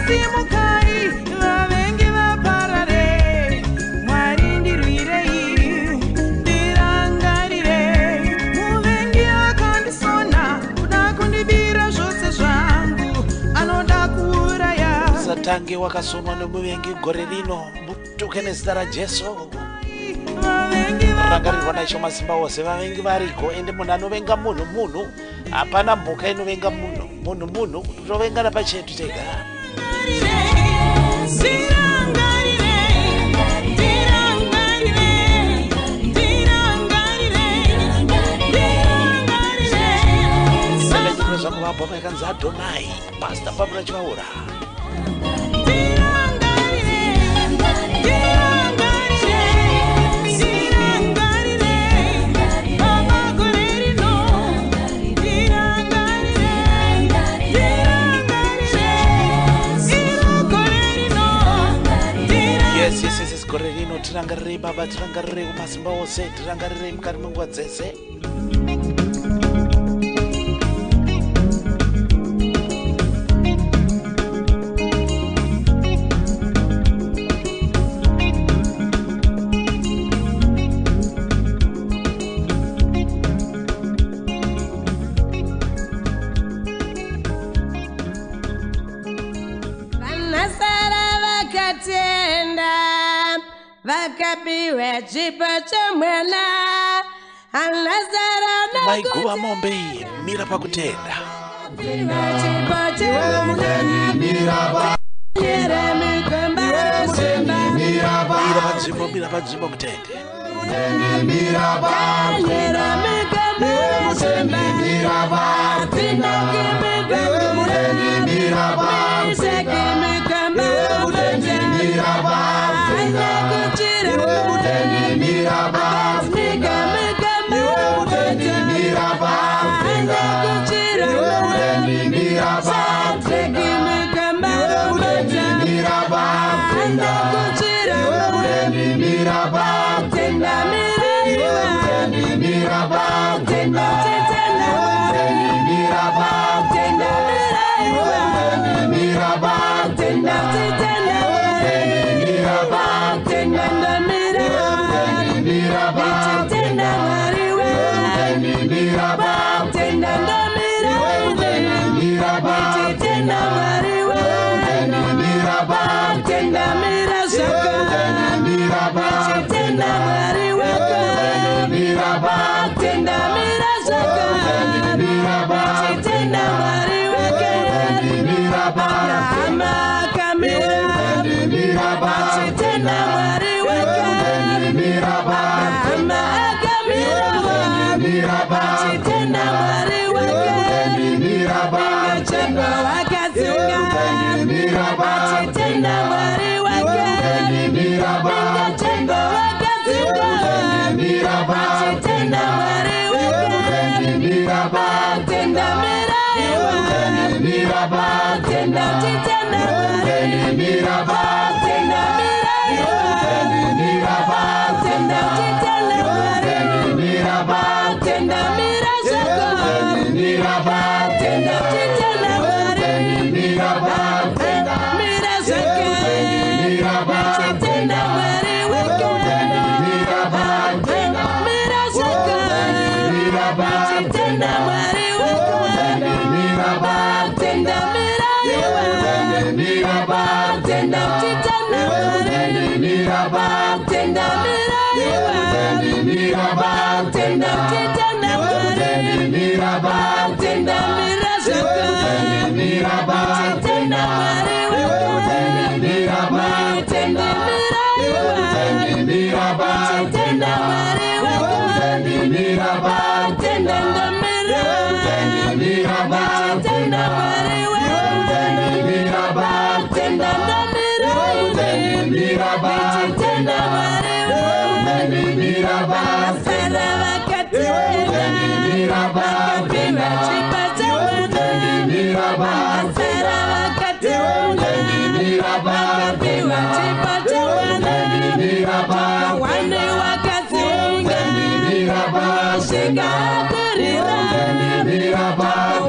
simukai vavengi vaparare Mwari ndirwirei ndirangarire muvengi akandisona kuda kundibira zvose zvangu anoda kuuraya Satange wakasonwa nemuvengi gore rino mutuke nezita raJesu. Rangarirwa naIshe Masimba Ose vavengi variko ende munhu anovenga munhu hapana mhuka inovenga munhu tovengana pachedu tega. Sele zvangu vabva vakanzi Adonai Pastor Pablo Chikaura. Yes, gore rino tirangarire baba, tirangarire kumasimba ose, tirangarire mukati menguva dzese. Vakapiwe chipo chamwana Alazara na Maiguva mombe mira pakutenda. chipo chamwana Mira padzimbo kutende.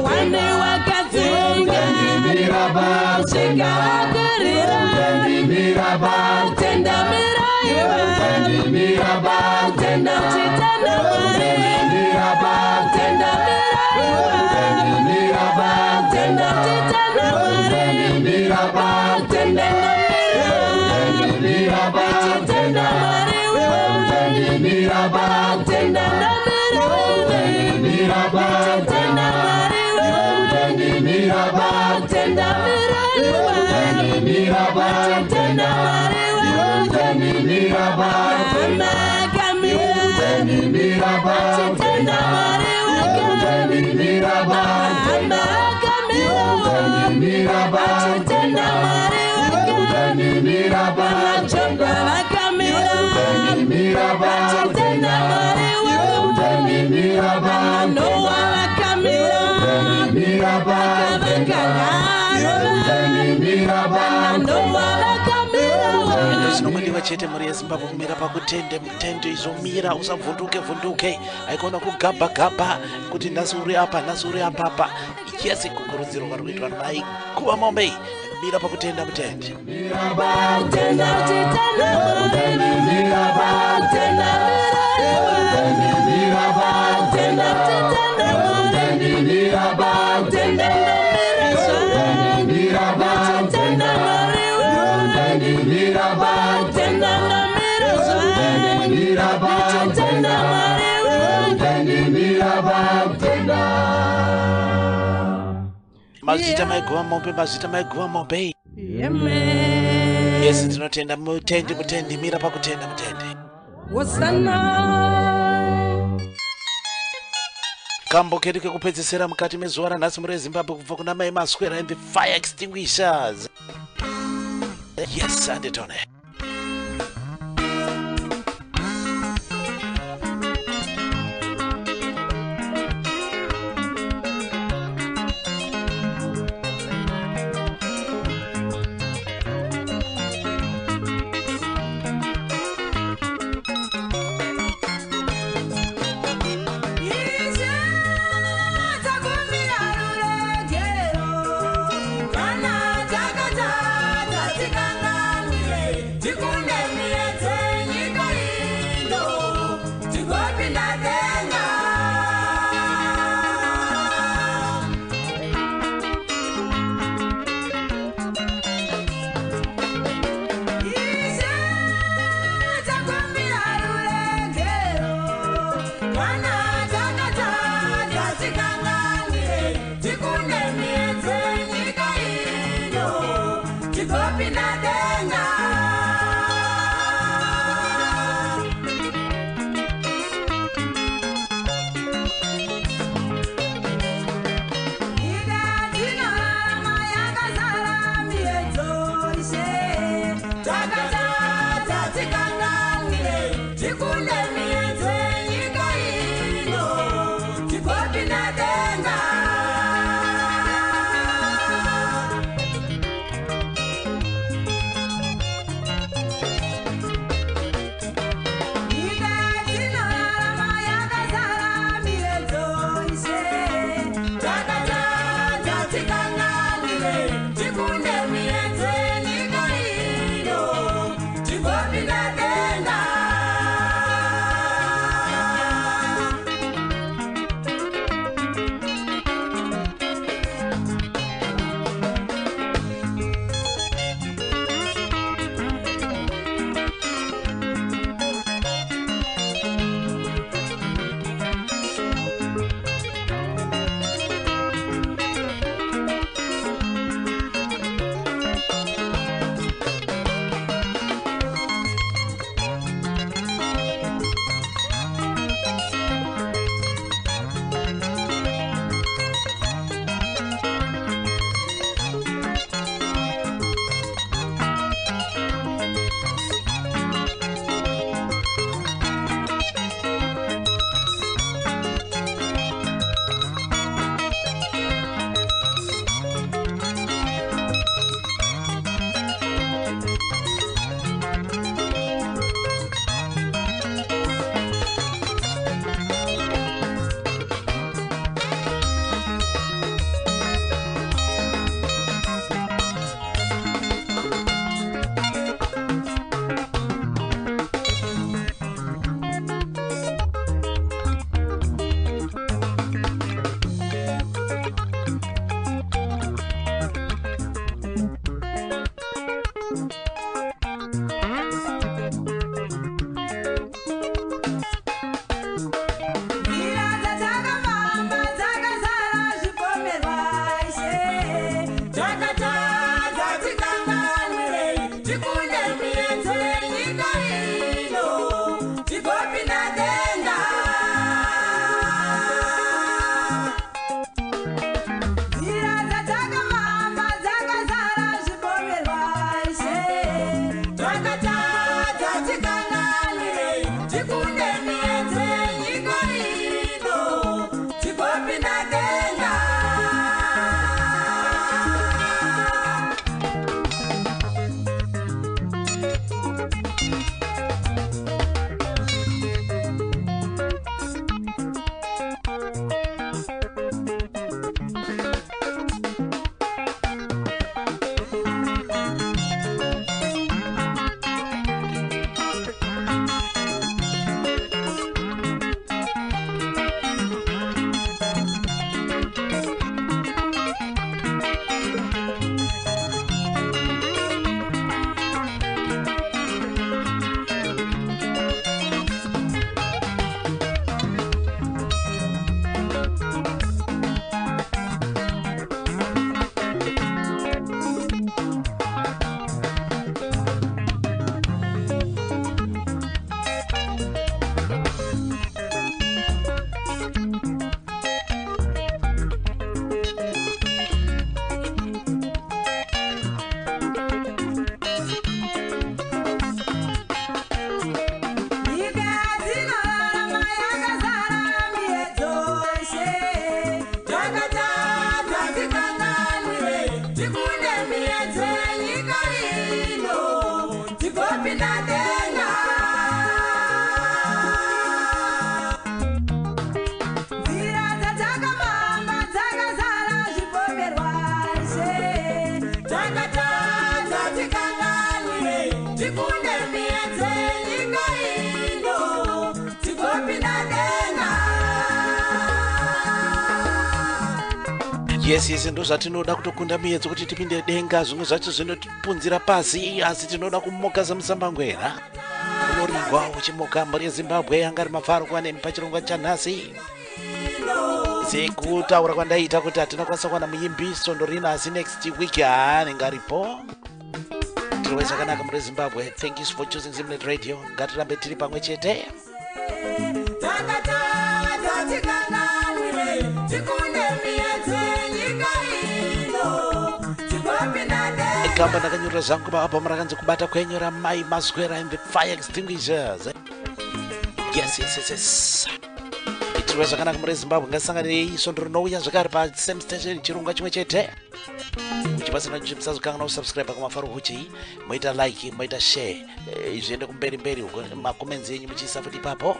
One day, Zinomweniwa chete muri yeZimbabwe kumira pakutende mutende izomira usavhunduke aikona kugabha kuti nhasi uri apa ichiyasi kukurudziro vari kuitwa namai Kuva Mombe kumira pakutenda mutende mazita maiguva Mombe yes tinotenda mutende mira pakutenda mutende kambo kedu kekupedzisira mukati mezuva ranhasi muri yeZimbabwe kubva kuna mai Maswera and the fire extinguishers. Yes, anditone Kana takata tatikanga yes ndo zvatinoda kutokunda miyedzo kuti tipinde denga, zvimwe zvacho zvinotipunzira pasi, asi tinoda kumoka semusambangwena unoringwa uchimoka mhuri yeZimbabwe yanga ari mafaro kwanemi pachirongwa chanhasi. Sekutaura kwandaita kuti hatina kwanisa kuwana muimbi sondo rino, asi next week haanenge aripo. Tiri zvakanaka muri Zimbabwe. Thank you for choosing Zimnet Radio. Ngatirambe tiri pamwe chete. Kamba ndakanyura zvangu baba marakanza kubata kwenyu ramai maswera and the fire extinguishers. Yes. Tiri zvakanaka muri Zimbabwe. Ngasanganirei sondo rinouya zvakare pa same station chirunga chimwe chete. Uchipasina musazokanga na subscribe kumafaro huchi, moita like, moita share, izviende kumberi uko makomenzi enyu muchiisa futi ipapo.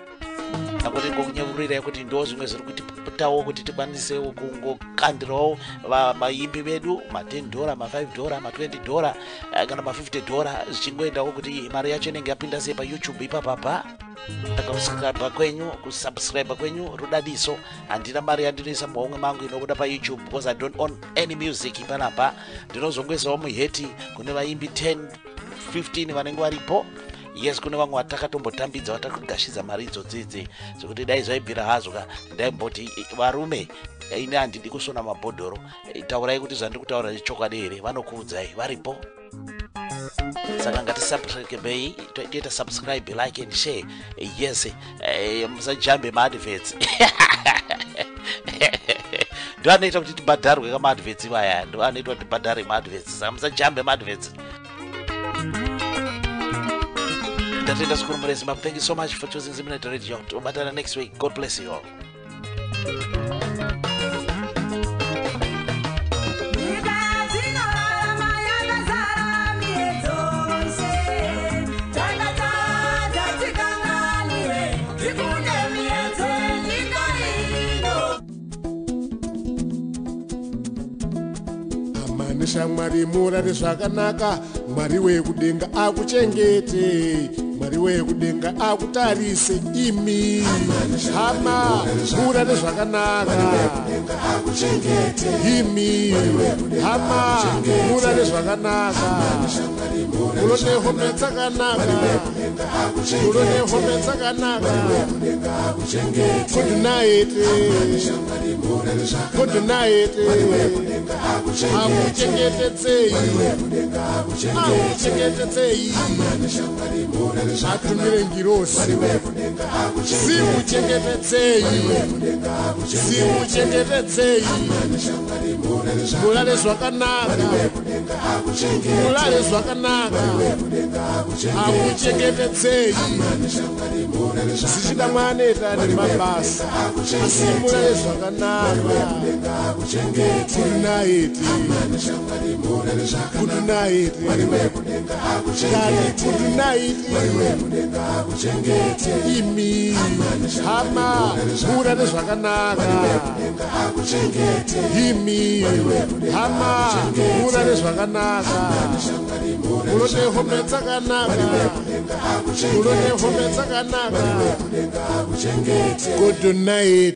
Nakuti ngokunyaurira kuti ndo zvimwe zviri kutiputawo kuti tikwanise kungokandirawo vaimbi vedu $10, $5, $20 kana $50 zvichingoendawo kuti mari yacho inenge yapinda sei pa YouTube ipapapa. Kusubscribe kwenyu, kusubscribe kwenyu rudadiso. Handina mari yandinoisa muhomwe mangu inobuda pa YouTube because I don't own any music ipanapa. Ndinozongwesawo muheti kune vaimbi 10-15 vanenge varipo. Yes, kune vamwe vatakatombotambidza vatakugashiza mari idzodzidzi zvokuti dai zvaibvira hazvo ndaimboti varume ine handidi kusona mabhodhoro, taurai kuti zvandiri kutaura chokwadi here, vanokuudzai varipo. Saka ngatisubscribe, toita subscribe, like and share. Yes, musajambe maadverts. Ndo anoita kuti tibhadharwe kamaadverts vaya, ndo anoita kuti tibhadhare maadverts. Saka musajambe maadverts. Tatenda zvikuru muri Zimbabwe. Thank you so much for choosing Zimnet Radio. Tobatana next week. God bless you all. Mwari murari zvakanaka, Mwari wekudenga akuchengete, Mwari wekudenga akutarise imi. Hama murari zvakanaka imi. Hama murari zvakanaka. Mulone home dzakanaka. Mulone home dzakanaka. Good night. Good night. Akuchengetedzei, akuchengetedzei, atumire ngirosi, simuchengetedzei, simuchengetedzei, mulale zvakanaka, mulale zvakanaka, akuchengetedzei, zichida mwaneta nemabasa, asi mulale zvakanaka. Good night. Good night. Good night. Imi. Hama. Murare zvakanaka. Imi. Hama. Murare zvakanaka. Mulone home dzakanaka. Mulone home dzakanaka. Good night.